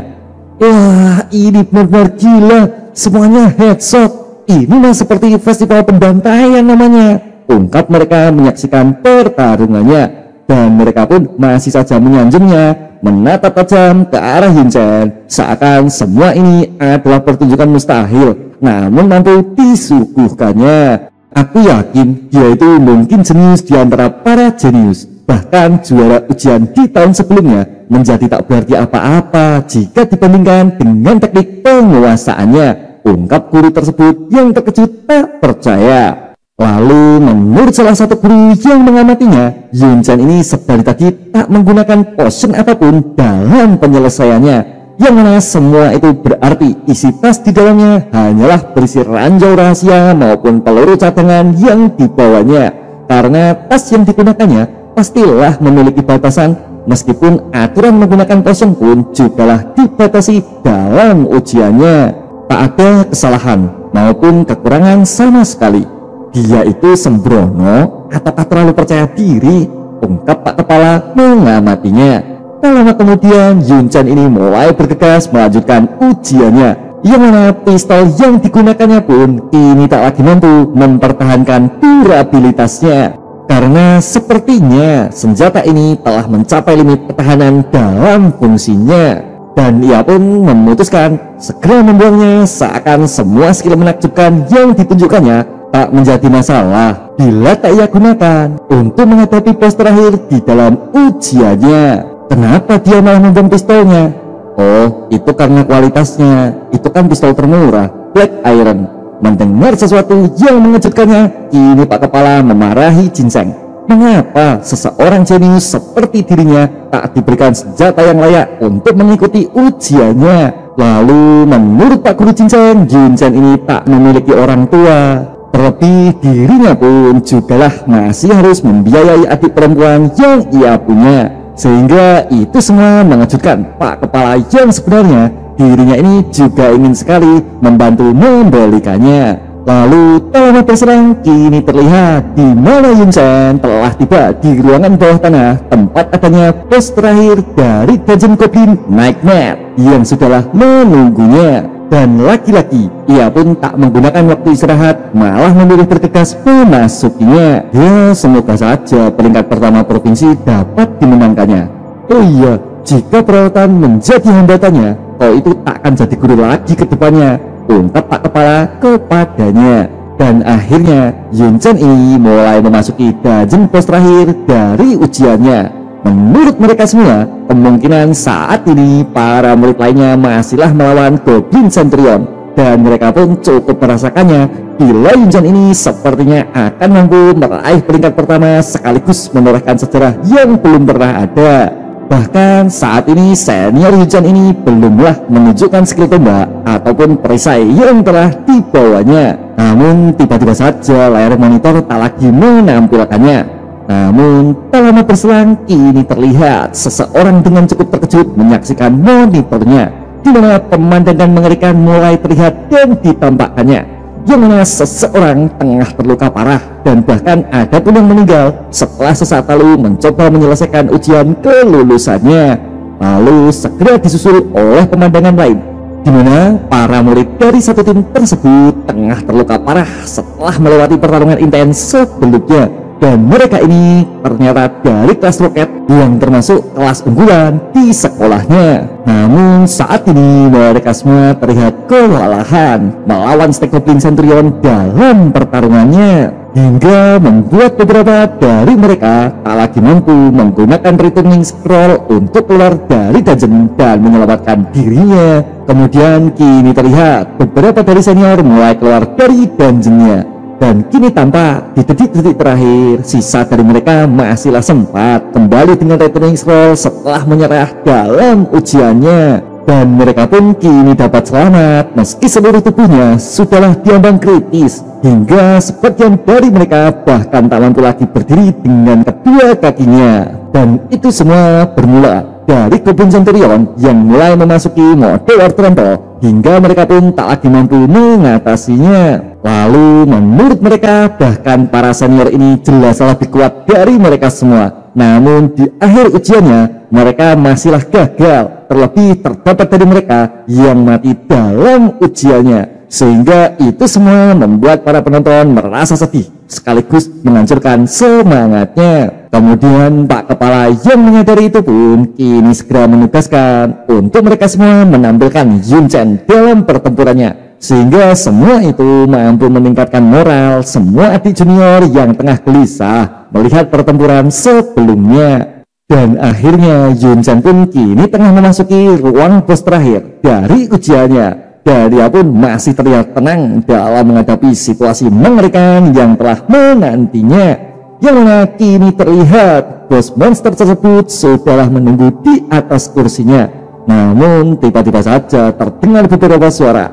A: Wah, ini benar-benar gila, semuanya headshot. Ini mah seperti festival pembantaian namanya, ungkap mereka menyaksikan pertarungannya. Dan mereka pun masih saja menyanjungnya, menatap tajam ke arah Yun Chan, seakan semua ini adalah pertunjukan mustahil namun mampu disuguhkannya. Aku yakin dia itu mungkin jenius di antara para jenius, bahkan juara ujian di tahun sebelumnya menjadi tak berarti apa-apa jika dibandingkan dengan teknik penguasaannya, ungkap guru tersebut yang terkejut tak percaya. Lalu menurut salah satu guru yang mengamatinya, Yun Chan ini sedari tadi tak menggunakan potion apapun dalam penyelesaiannya, yang mana semua itu berarti isi tas di dalamnya hanyalah berisi ranjau rahasia maupun peluru cadangan yang dibawanya. Karena tas yang digunakannya pastilah memiliki batasan, meskipun aturan menggunakan potion pun jugalah dibatasi dalam ujiannya. Tak ada kesalahan maupun kekurangan sama sekali. Dia itu sembrono ataukah terlalu percaya diri, ungkap Pak Kepala mengamatinya. Tak lama kemudian Yun Chan ini mulai bergegas melanjutkan ujiannya, yang mana pistol yang digunakannya pun kini tak lagi mampu mempertahankan durabilitasnya. karena sepertinya senjata ini telah mencapai limit pertahanan dalam fungsinya, dan ia pun memutuskan segera membuangnya, seakan semua skill menakjubkan yang ditunjukkannya tak menjadi masalah bila tak ia gunakan untuk menghadapi bos terakhir di dalam ujiannya. Kenapa dia malah membuang pistolnya? Oh, itu karena kualitasnya. Itu kan pistol termurah, Black Iron. Mendengar sesuatu yang mengejutkannya, kini Pak Kepala memarahi Ginseng. Mengapa seseorang jenius seperti dirinya tak diberikan senjata yang layak untuk mengikuti ujiannya? Lalu menurut Pak Guru Ginseng, Ginseng ini tak memiliki orang tua. Terlebih dirinya pun jugalah masih harus membiayai adik perempuan yang ia punya. Sehingga itu semua mengejutkan Pak Kepala yang sebenarnya dirinya ini juga ingin sekali membantu membelikannya. Lalu tak lama berselang, kini terlihat di mana Yunchen telah tiba di ruangan bawah tanah tempat adanya bos terakhir dari Dungeon Goblin Nightmare yang sudahlah menunggunya. Dan lagi-lagi ia pun tak menggunakan waktu istirahat, malah memilih bergegas memasukinya. Ya, semoga saja peringkat pertama provinsi dapat dimenangkannya. Oh iya, jika perawatan menjadi hambatannya, kau itu tak akan jadi guru lagi ke depannya, ungkap Pak Kepala kepadanya. Dan akhirnya Yunchen ini mulai memasuki dungeon bos terakhir dari ujiannya. Menurut mereka semua, kemungkinan saat ini para murid lainnya masihlah melawan Goblin Centurion, dan mereka pun cukup merasakannya bila Yunchen ini sepertinya akan mampu meraih peringkat pertama sekaligus menorehkan sejarah yang belum pernah ada. Bahkan saat ini senior Yunchen ini belumlah menunjukkan skill tembak ataupun perisai yang telah dibawanya. Namun tiba-tiba saja layar monitor tak lagi menampilkannya. Namun tak lama berselang, kini terlihat seseorang dengan cukup terkejut menyaksikan monitornya, di mana pemandangan mengerikan mulai terlihat dan ditampakkannya, yang mana seseorang tengah terluka parah dan bahkan ada pun yang meninggal setelah sesaat lalu mencoba menyelesaikan ujian kelulusannya. Lalu segera disusul oleh pemandangan lain, di mana para murid dari satu tim tersebut tengah terluka parah setelah melewati pertarungan intens sebelumnya. Dan mereka ini ternyata dari kelas roket yang termasuk kelas unggulan di sekolahnya. Namun saat ini mereka semua terlihat kewalahan melawan Goblin Centurion dalam pertarungannya, hingga membuat beberapa dari mereka tak lagi mampu menggunakan returning scroll untuk keluar dari dungeon dan menyelamatkan dirinya. Kemudian kini terlihat beberapa dari senior mulai keluar dari dungeonnya. Dan kini tampak di detik-detik terakhir sisa dari mereka masihlah sempat kembali dengan returning scroll setelah menyerah dalam ujiannya. Dan mereka pun kini dapat selamat meski seluruh tubuhnya sudahlah diambang kritis, hingga sebagian dari mereka bahkan tak mampu lagi berdiri dengan kedua kakinya. Dan itu semua bermula dari Goblin Centurion yang mulai memasuki mode War Trample, hingga mereka pun tak lagi mampu mengatasinya. Lalu menurut mereka bahkan para senior ini jelas lebih kuat dari mereka semua. Namun di akhir ujiannya mereka masihlah gagal. Terlebih terdapat dari mereka yang mati dalam ujiannya, sehingga itu semua membuat para penonton merasa sedih sekaligus menghancurkan semangatnya. Kemudian Pak Kepala yang menyadari itu pun kini segera menugaskan untuk mereka semua menampilkan Yunchen dalam pertempurannya, sehingga semua itu mampu meningkatkan moral semua adik junior yang tengah gelisah melihat pertempuran sebelumnya. Dan akhirnya Yunchen pun kini tengah memasuki ruang bos terakhir dari ujiannya, dan dia pun masih terlihat tenang dalam menghadapi situasi mengerikan yang telah menantinya, yang mana kini terlihat bos monster tersebut sudahlah menunggu di atas kursinya. Namun tiba-tiba saja terdengar beberapa suara.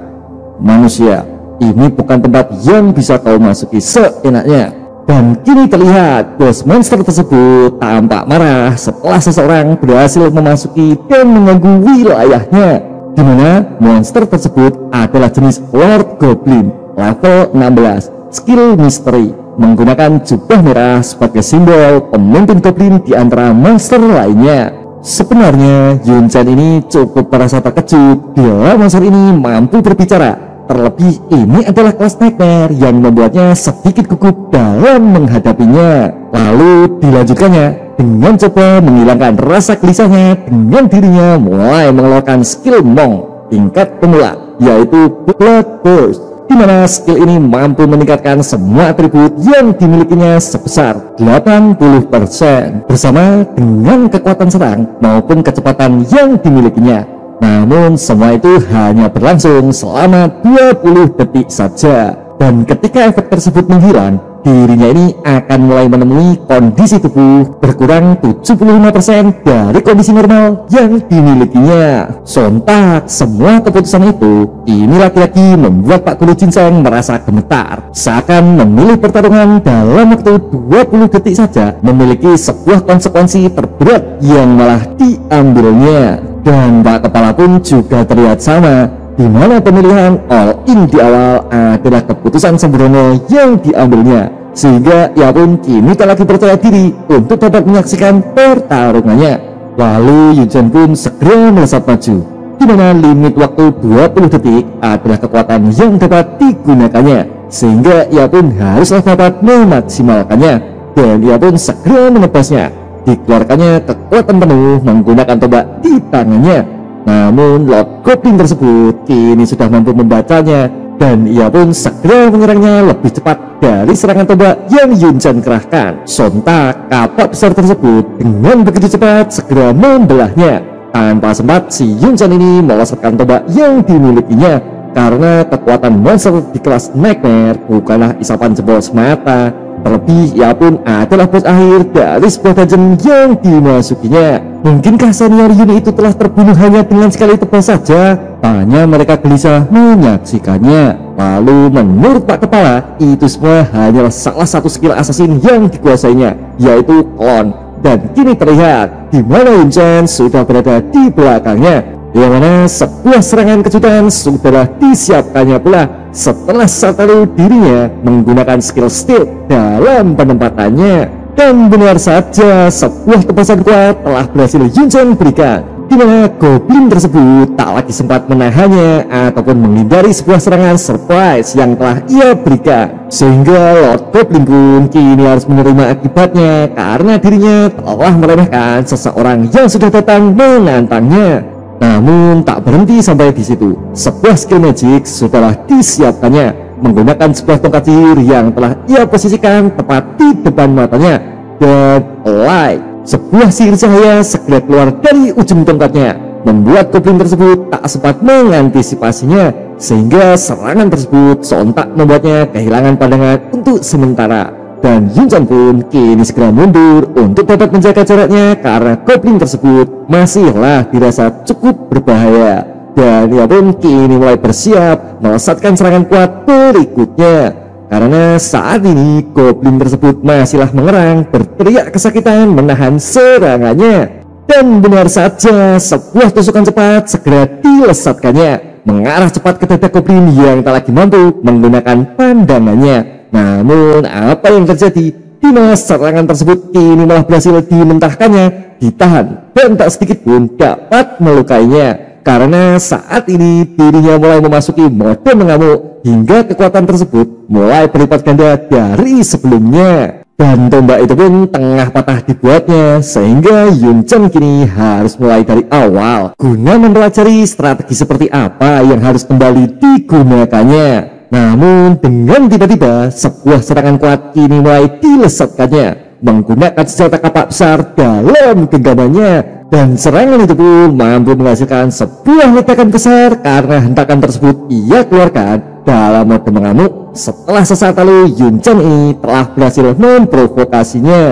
A: Manusia, ini bukan tempat yang bisa kau masuki seenaknya. Dan kini terlihat bos monster tersebut tampak marah setelah seseorang berhasil memasuki dan mengganggu wilayahnya, di mana monster tersebut adalah jenis Lord Goblin level 16, skill Mystery, menggunakan jubah merah sebagai simbol pemimpin Goblin di antara monster lainnya. Sebenarnya Yunchen ini cukup merasa terkejut bila monster ini mampu berbicara, Terlebih ini adalah kelas nightmare yang membuatnya sedikit gugup dalam menghadapinya. Lalu dilanjutkannya dengan coba menghilangkan rasa gelisahnya dengan dirinya mulai mengeluarkan skill Monk tingkat pemula, yaitu Blood Burst, di mana skill ini mampu meningkatkan semua atribut yang dimilikinya sebesar 80% bersama dengan kekuatan serang maupun kecepatan yang dimilikinya. Namun semua itu hanya berlangsung selama 20 detik saja, dan ketika efek tersebut menghilang, dirinya ini akan mulai menemui kondisi tubuh berkurang 75% dari kondisi normal yang dimilikinya. Sontak semua keputusan itu ini lagi-lagi membuat Pak Guru Ginseng merasa gemetar, seakan memilih pertarungan dalam waktu 20 detik saja memiliki sebuah konsekuensi terberat yang malah diambilnya. Dan Pak Kepala pun juga terlihat sama, di mana pemilihan all in di awal adalah keputusan sembrono yang diambilnya, sehingga ia pun kini tak lagi percaya diri untuk dapat menyaksikan pertarungannya. Lalu Yunchen pun segera melesat maju, di mana limit waktu 20 detik adalah kekuatan yang dapat digunakannya, sehingga ia pun haruslah dapat memaksimalkannya, dan ia pun segera menebasnya. Dikeluarkannya kekuatan penuh menggunakan tombak di tangannya. Namun Lord Goblin tersebut kini sudah mampu membacanya, dan ia pun segera menyerangnya lebih cepat dari serangan tombak yang Yunchen kerahkan. Sontak kapak besar tersebut dengan begitu cepat segera membelahnya. Tanpa sempat si Yunchen ini melesatkan tombak yang dimilikinya, karena kekuatan monster di kelas Nightmare bukanlah isapan jempol semata. Terlebih ia pun adalah bos akhir dari sebuah dungeon yang dimasukinya. Mungkinkah senior unit itu telah terbunuh hanya dengan sekali tebas saja? Tanya mereka gelisah menyaksikannya. Lalu menurut Pak Kepala, itu semua hanyalah salah satu skill assassin yang dikuasainya, yaitu klon. Dan kini terlihat di mana Yunchen sudah berada di belakangnya, yang mana sebuah serangan kejutan sudahlah disiapkannya pula setelah saat lalu dirinya menggunakan skill stealth dalam penempatannya. Dan benar saja, sebuah tebasan kuat telah berhasil Yunchen berikan, di mana goblin tersebut tak lagi sempat menahannya ataupun menghindari sebuah serangan surprise yang telah ia berikan, sehingga Lord Goblin pun kini harus menerima akibatnya karena dirinya telah meremehkan seseorang yang sudah datang menantangnya. Namun tak berhenti sampai di situ, sebuah skill magic sudahlah disiapkannya menggunakan sebuah tongkat sihir yang telah ia posisikan tepat di depan matanya. Dan light, sebuah sihir cahaya segera keluar dari ujung tongkatnya, membuat goblin tersebut tak sempat mengantisipasinya, sehingga serangan tersebut sontak membuatnya kehilangan pandangan untuk sementara. Dan Yunchen pun kini segera mundur untuk dapat menjaga jaraknya karena goblin tersebut masihlah dirasa cukup berbahaya. Dan ia pun kini mulai bersiap melesatkan serangan kuat berikutnya, karena saat ini goblin tersebut masihlah mengerang berteriak kesakitan menahan serangannya. Dan benar saja, sebuah tusukan cepat segera dilesatkannya mengarah cepat ke dada goblin yang tak lagi mampu menggunakan pandangannya. Namun apa yang terjadi? Di mana serangan tersebut kini malah berhasil dimentahkannya, ditahan, dan tak sedikit pun dapat melukainya. Karena saat ini dirinya mulai memasuki mode mengamuk, hingga kekuatan tersebut mulai berlipat ganda dari sebelumnya. Dan tombak itu pun tengah patah dibuatnya, sehingga Yunchen kini harus mulai dari awal guna mempelajari strategi seperti apa yang harus kembali digunakannya. Namun dengan tiba-tiba sebuah serangan kuat kini mulai dilesatkannya menggunakan senjata kapak besar dalam genggamannya, dan serangan itu pun mampu menghasilkan sebuah ledakan besar karena hentakan tersebut ia keluarkan dalam mode mengamuk setelah sesaat lalu Yunchen ini telah berhasil memprovokasinya.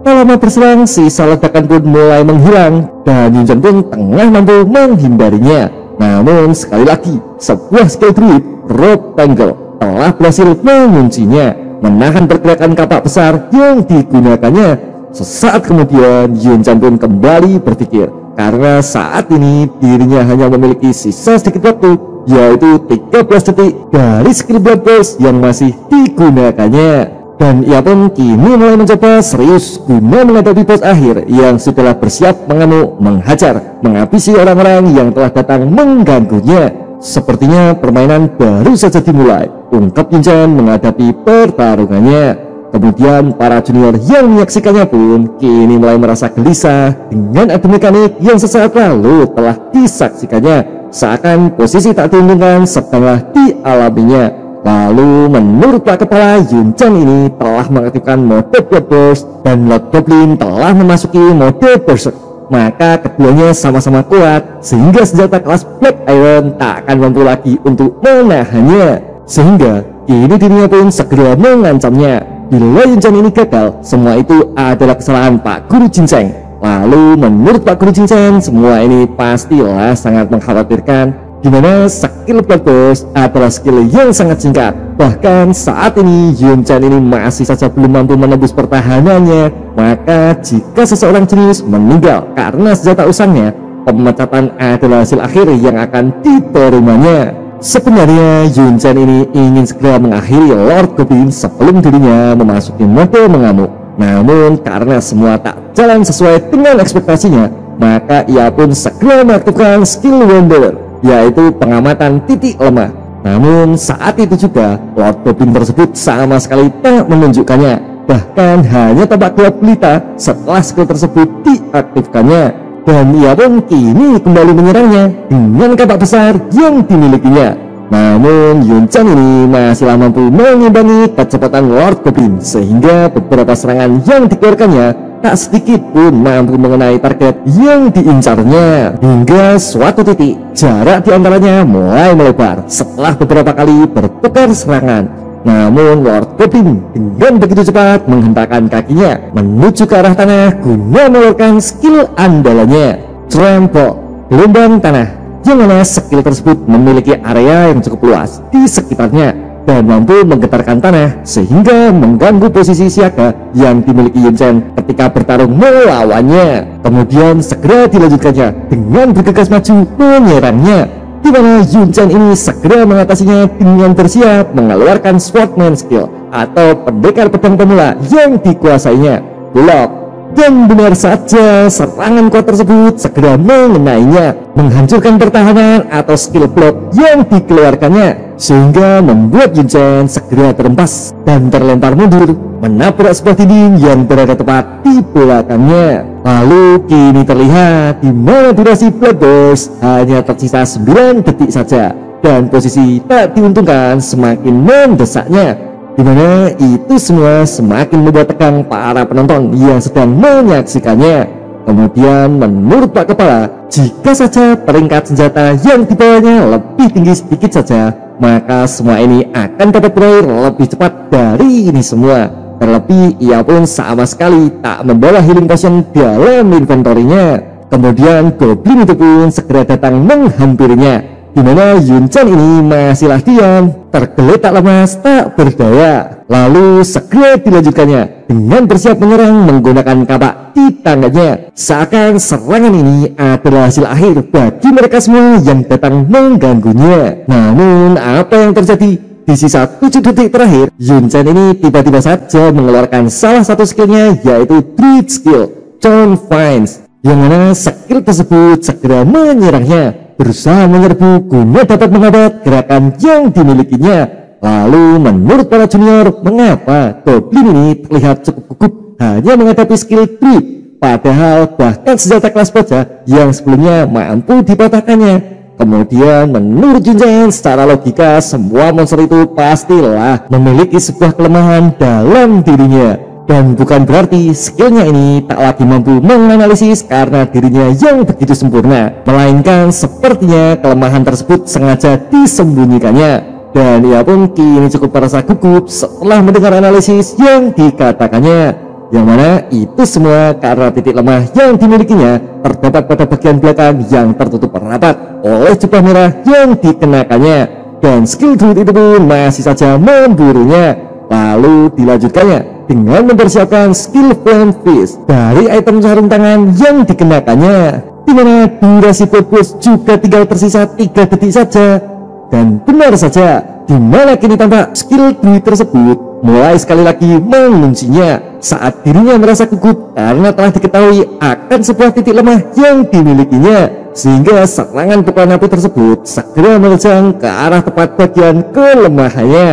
A: Tak lama berselang, sisa ledakan pun mulai menghilang dan Yunchen pun tengah mampu menghindarinya. Namun sekali lagi, sebuah skill druid Rope Tangle telah berhasil menguncinya, menahan pergerakan kapak besar yang digunakannya. Sesaat kemudian Yunchen pun kembali berpikir, karena saat ini dirinya hanya memiliki sisa sedikit waktu, yaitu 13 detik dari skill Blood Burst yang masih digunakannya. Dan ia pun kini mulai mencoba serius guna menghadapi bos akhir yang sudahlah bersiap mengamuk, menghajar, menghabisi orang-orang yang telah datang mengganggunya. Sepertinya permainan baru saja dimulai, ungkap Yun Chen menghadapi pertarungannya. Kemudian para junior yang menyaksikannya pun kini mulai merasa gelisah dengan adu mekanik yang sesaat lalu telah disaksikannya. Seakan posisi tak diuntungkan setengah dialaminya. Lalu menurut Pak Kepala, Yun Chen ini telah mengaktifkan mode Blood Burst dan Lord Goblin telah memasuki mode Berserk. Maka keduanya sama-sama kuat sehingga senjata kelas Black Iron tak akan mampu lagi untuk menahannya. Sehingga kini dirinya pun segera mengancamnya. Bila Yun Chen ini gagal, semua itu adalah kesalahan Pak Guru Ginseng. Lalu menurut Pak Guru Ginseng, semua ini pastilah sangat mengkhawatirkan, dimana skill Blood Burst adalah skill yang sangat singkat. Bahkan saat ini Yun Chen ini masih saja belum mampu menembus pertahanannya. Maka jika seseorang jenius meninggal karena senjata usangnya, pemecatan adalah hasil akhir yang akan diterimanya. Sebenarnya Yun Chen ini ingin segera mengakhiri Lord Goblin sebelum dirinya memasuki mode mengamuk. Namun karena semua tak jalan sesuai dengan ekspektasinya, maka ia pun segera melakukan skill Wanderer, yaitu pengamatan titik lemah. Namun saat itu juga Lord Goblin tersebut sama sekali tak menunjukkannya, bahkan hanya tampak gelap gulita setelah skill tersebut diaktifkannya. Dan ia pun kini kembali menyerangnya dengan kapak besar yang dimilikinya. Namun Yun Chen ini masih mampu mengimbangi kecepatan Lord Goblin, sehingga beberapa serangan yang dikeluarkannya tak sedikit pun mampu mengenai target yang diincarnya. Hingga suatu titik jarak diantaranya mulai melebar setelah beberapa kali bertukar serangan. Namun Lord Goblin dengan begitu cepat menghentakkan kakinya menuju ke arah tanah guna mengeluarkan skill andalannya, Trempo, gelombang tanah, yang mana skill tersebut memiliki area yang cukup luas di sekitarnya dan mampu menggetarkan tanah sehingga mengganggu posisi siaga yang dimiliki Yun Chen ketika bertarung melawannya. Kemudian segera dilanjutkannya dengan bergegas maju menyerangnya, di mana Yun Chen ini segera mengatasinya dengan bersiap mengeluarkan Swordman skill atau pendekar pedang pemula yang dikuasainya, Block. Dan benar saja, serangan kuat tersebut segera mengenainya, menghancurkan pertahanan atau skill block yang dikeluarkannya, sehingga membuat Yun Chen segera terhempas dan terlempar mundur, menabrak sebuah dinding yang berada tepat di belakangnya. Lalu kini terlihat di mana durasi Blood Burst hanya tersisa 9 detik saja, dan posisi tak diuntungkan semakin mendesaknya, dimana itu semua semakin membuat tegang para penonton yang sedang menyaksikannya. Kemudian menurut Pak Kepala, jika saja peringkat senjata yang dibawanya lebih tinggi sedikit saja, maka semua ini akan dapat berakhir lebih cepat dari ini semua. Terlebih ia pun sama sekali tak membawa healing potion dalam inventorinya. Kemudian Goblin itu pun segera datang menghampirinya, dimana Yun Chen ini masihlah diam, tergeletak lemas tak berdaya. Lalu segera dilanjutkannya dengan bersiap menyerang menggunakan kapak di tangannya, seakan serangan ini adalah hasil akhir bagi mereka semua yang datang mengganggunya. Namun apa yang terjadi? Di sisa 7 detik terakhir, Yun Chen ini tiba-tiba saja mengeluarkan salah satu skillnya, yaitu Druid skill John Finds, yang mana skill tersebut segera menyerangnya, berusaha menyerbu guna dapat menghambat gerakan yang dimilikinya. Lalu menurut para junior, mengapa Goblin ini terlihat cukup gugup hanya menghadapi skill Druid, padahal bahkan senjata kelas baja yang sebelumnya mampu dipatahkannya. Kemudian menurut Yun Chen, secara logika semua monster itu pastilah memiliki sebuah kelemahan dalam dirinya, dan bukan berarti skillnya ini tak lagi mampu menganalisis karena dirinya yang begitu sempurna, melainkan sepertinya kelemahan tersebut sengaja disembunyikannya. Dan ia pun kini cukup merasa gugup setelah mendengar analisis yang dikatakannya, yang mana itu semua karena titik lemah yang dimilikinya terdapat pada bagian belakang yang tertutup rapat oleh jubah merah yang dikenakannya, dan skill Druid itu pun masih saja memburunya. Lalu dilanjutkannya dengan mempersiapkan skill Flame Fist dari item sarung tangan yang dikenakannya, dimana durasi Blood Burst juga tinggal tersisa 3 detik saja. Dan benar saja, dimana kini tampak skill Druid tersebut mulai sekali lagi menguncinya saat dirinya merasa gugup karena telah diketahui akan sebuah titik lemah yang dimilikinya, sehingga serangan pukulan api tersebut segera menerjang ke arah tepat bagian kelemahannya.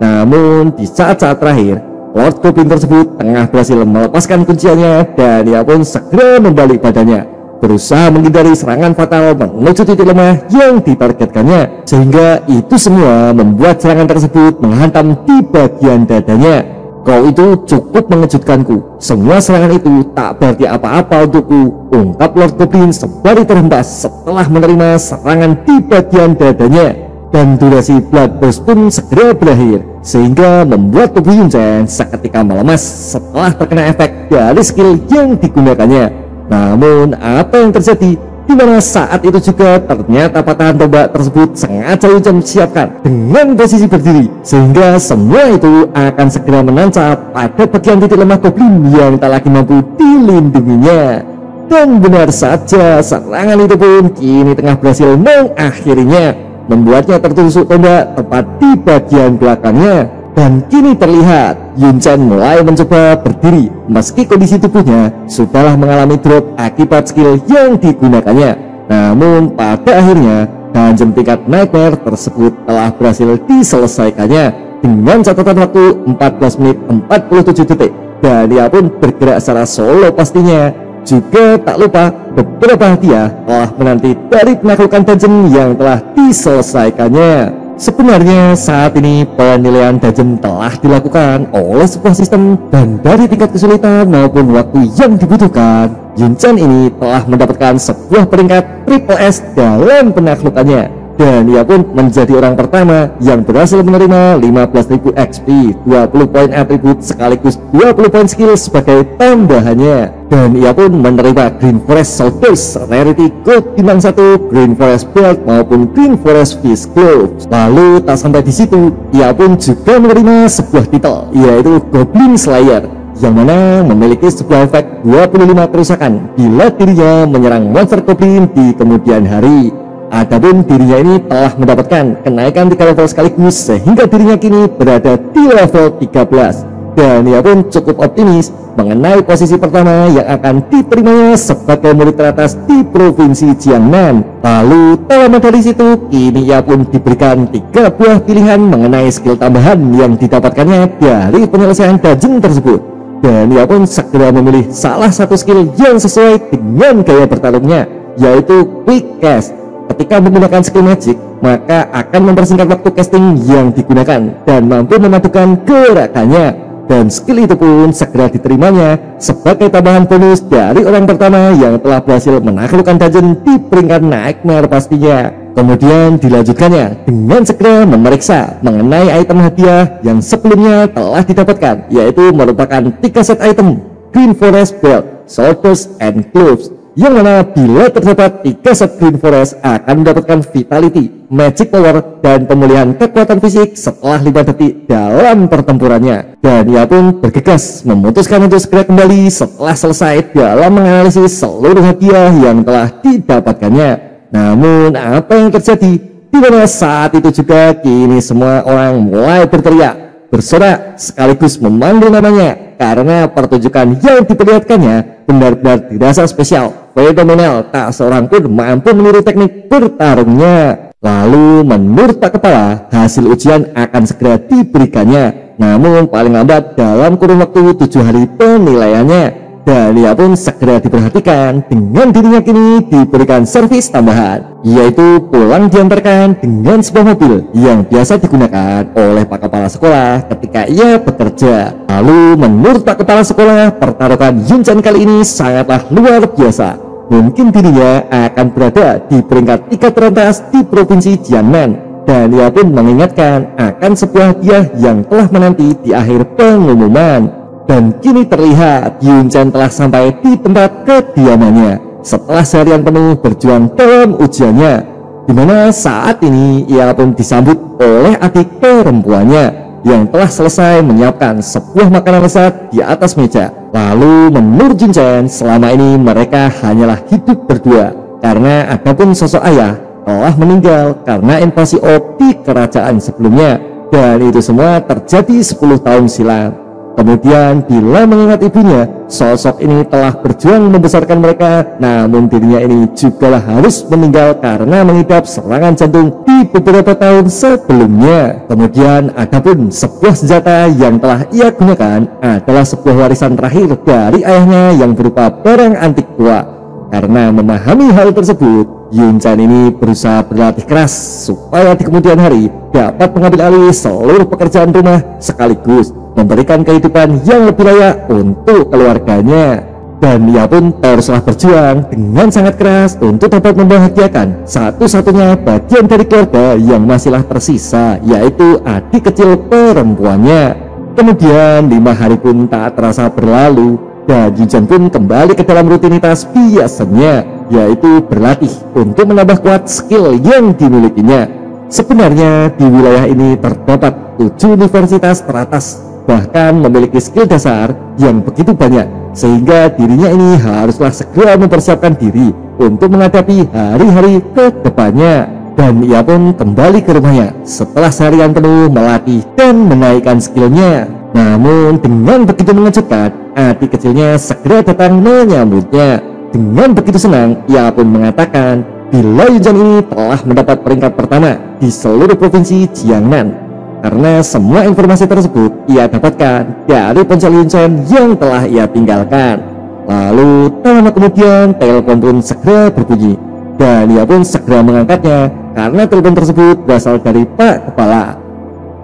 A: Namun di saat-saat terakhir, Lord Goblin tersebut tengah berhasil melepaskan kunciannya dan ia pun segera membalik badannya, berusaha menghindari serangan fatal menuju titik lemah yang ditargetkannya, sehingga itu semua membuat serangan tersebut menghantam di bagian dadanya. Kau itu cukup mengejutkanku, semua serangan itu tak berarti apa-apa untukku, ungkap Lord Goblin sembari terhempas setelah menerima serangan di bagian dadanya. Dan durasi Bloodburst pun segera berakhir, sehingga membuat tubuh Yun Chen seketika melemas setelah terkena efek dari skill yang digunakannya. Namun apa yang terjadi? Dimana saat itu juga ternyata patahan tombak tersebut sengaja Yun Chen siapkan dengan posisi berdiri, sehingga semua itu akan segera menancap pada bagian titik lemah Goblin yang tak lagi mampu dilindunginya. Dan benar saja, serangan itu pun kini tengah berhasil mengakhirinya, membuatnya tertusuk tombak tepat di bagian belakangnya. Dan kini terlihat Yun Chen mulai mencoba berdiri meski kondisi tubuhnya sudahlah mengalami drop akibat skill yang digunakannya. Namun pada akhirnya dungeon tingkat Nightmare tersebut telah berhasil diselesaikannya dengan catatan waktu 14 menit 47 detik, dan dia pun bergerak secara solo pastinya. Juga tak lupa beberapa hadiah telah menanti dari penaklukan dungeon yang telah diselesaikannya. Sebenarnya saat ini penilaian dungeon telah dilakukan oleh sebuah sistem, dan dari tingkat kesulitan maupun waktu yang dibutuhkan, Yun Chen ini telah mendapatkan sebuah peringkat triple S dalam penaklukannya. Dan ia pun menjadi orang pertama yang berhasil menerima 15.000 XP, 20 poin atribut sekaligus 20 poin skill sebagai tambahannya. Dan ia pun menerima Green Forest Soldiers Rarity Gold bintang 1, Green Forest Belt maupun Green Forest Fist Gloves. Lalu tak sampai di situ, ia pun juga menerima sebuah titel, yaitu Goblin Slayer, yang mana memiliki sebuah efek 25 kerusakan bila dirinya menyerang monster goblin di kemudian hari. Adapun dirinya ini telah mendapatkan kenaikan 3 level sekaligus, sehingga dirinya kini berada di level 13. Dan ia pun cukup optimis mengenai posisi pertama yang akan diterimanya sebagai murid teratas di provinsi Jiangnan. Lalu tak lama dari situ, kini ia pun diberikan 3 buah pilihan mengenai skill tambahan yang didapatkannya dari penyelesaian dungeon tersebut. Dan ia pun segera memilih salah satu skill yang sesuai dengan gaya bertarungnya, yaitu Quick Cast. Ketika menggunakan skill magic, maka akan mempersingkat waktu casting yang digunakan dan mampu memadukan gerakannya. Dan skill itu pun segera diterimanya sebagai tambahan bonus dari orang pertama yang telah berhasil menaklukkan dungeon di peringkat Nightmare pastinya. Kemudian dilanjutkannya dengan segera memeriksa mengenai item hadiah yang sebelumnya telah didapatkan, yaitu merupakan 3 set item Green Forest Belt, Swords, and Gloves, yang mana bila terdapat 3 set Green Forest akan mendapatkan Vitality, Magic Power, dan pemulihan kekuatan fisik setelah 5 detik dalam pertempurannya. Dan ia pun bergegas memutuskan untuk segera kembali setelah selesai dalam menganalisis seluruh hadiah yang telah didapatkannya. Namun apa yang terjadi? Di mana saat itu juga kini semua orang mulai berteriak, bersorak, sekaligus memanggil namanya, karena pertunjukan yang diperlihatkannya benar-benar dirasa spesial, fenomenal, tak seorang pun mampu meniru teknik bertarungnya. Lalu menurut tak kepala, hasil ujian akan segera diberikannya, namun paling lambat dalam kurun waktu 7 hari penilaiannya. Dan ia pun segera diperhatikan dengan dirinya kini diberikan servis tambahan, yaitu pulang diantarkan dengan sebuah mobil yang biasa digunakan oleh pak kepala sekolah ketika ia bekerja. Lalu menurut pak kepala sekolah, pertarungan Yun Chen kali ini sangatlah luar biasa. Mungkin dirinya akan berada di peringkat 3 teratas di provinsi Jiangnan. Dan ia pun mengingatkan akan sebuah hadiah yang telah menanti di akhir pengumuman. Dan kini terlihat Yun Chen telah sampai di tempat kediamannya setelah seharian penuh berjuang dalam ujiannya, dimana saat ini ia pun disambut oleh adik perempuannya yang telah selesai menyiapkan sebuah makanan lezat di atas meja. Lalu menurut Yun Chen, selama ini mereka hanyalah hidup berdua karena adapun sosok ayah telah meninggal karena invasi orc di kerajaan sebelumnya. Dan itu semua terjadi 10 tahun silam. Kemudian bila mengingat ibunya, sosok ini telah berjuang membesarkan mereka, namun dirinya ini juga harus meninggal karena mengidap serangan jantung di beberapa tahun sebelumnya. Kemudian adapun sebuah senjata yang telah ia gunakan adalah sebuah warisan terakhir dari ayahnya yang berupa barang antik tua. Karena memahami hal tersebut, Yun Chan ini berusaha berlatih keras supaya di kemudian hari dapat mengambil alih seluruh pekerjaan rumah sekaligus memberikan kehidupan yang lebih layak untuk keluarganya. Dan ia pun teruslah berjuang dengan sangat keras untuk dapat membahagiakan satu-satunya bagian dari keluarga yang masihlah tersisa, yaitu adik kecil perempuannya. Kemudian 5 hari pun tak terasa berlalu dan Yun Chan pun kembali ke dalam rutinitas biasanya, yaitu berlatih untuk menambah kuat skill yang dimilikinya. Sebenarnya di wilayah ini terdapat 7 universitas teratas, bahkan memiliki skill dasar yang begitu banyak, sehingga dirinya ini haruslah segera mempersiapkan diri untuk menghadapi hari-hari ke depannya. Dan ia pun kembali ke rumahnya setelah seharian penuh melatih dan menaikkan skillnya. Namun dengan begitu mengejutkan, adik kecilnya segera datang menyambutnya. Dengan begitu senang, ia pun mengatakan bila Yun Chan ini telah mendapat peringkat pertama di seluruh provinsi Jiangnan. Karena semua informasi tersebut ia dapatkan dari ponsel Yun Chan yang telah ia tinggalkan. Lalu tak lama kemudian telepon pun segera berbunyi dan ia pun segera mengangkatnya karena telepon tersebut berasal dari Pak Kepala.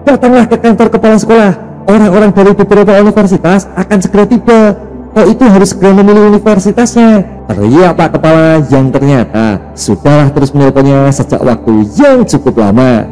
A: Datanglah ke kantor kepala sekolah. Orang-orang dari beberapa universitas akan segera tiba. Kau itu harus segera memilih universitasnya, teriak Pak Kepala yang ternyata sudahlah terus menelponnya sejak waktu yang cukup lama.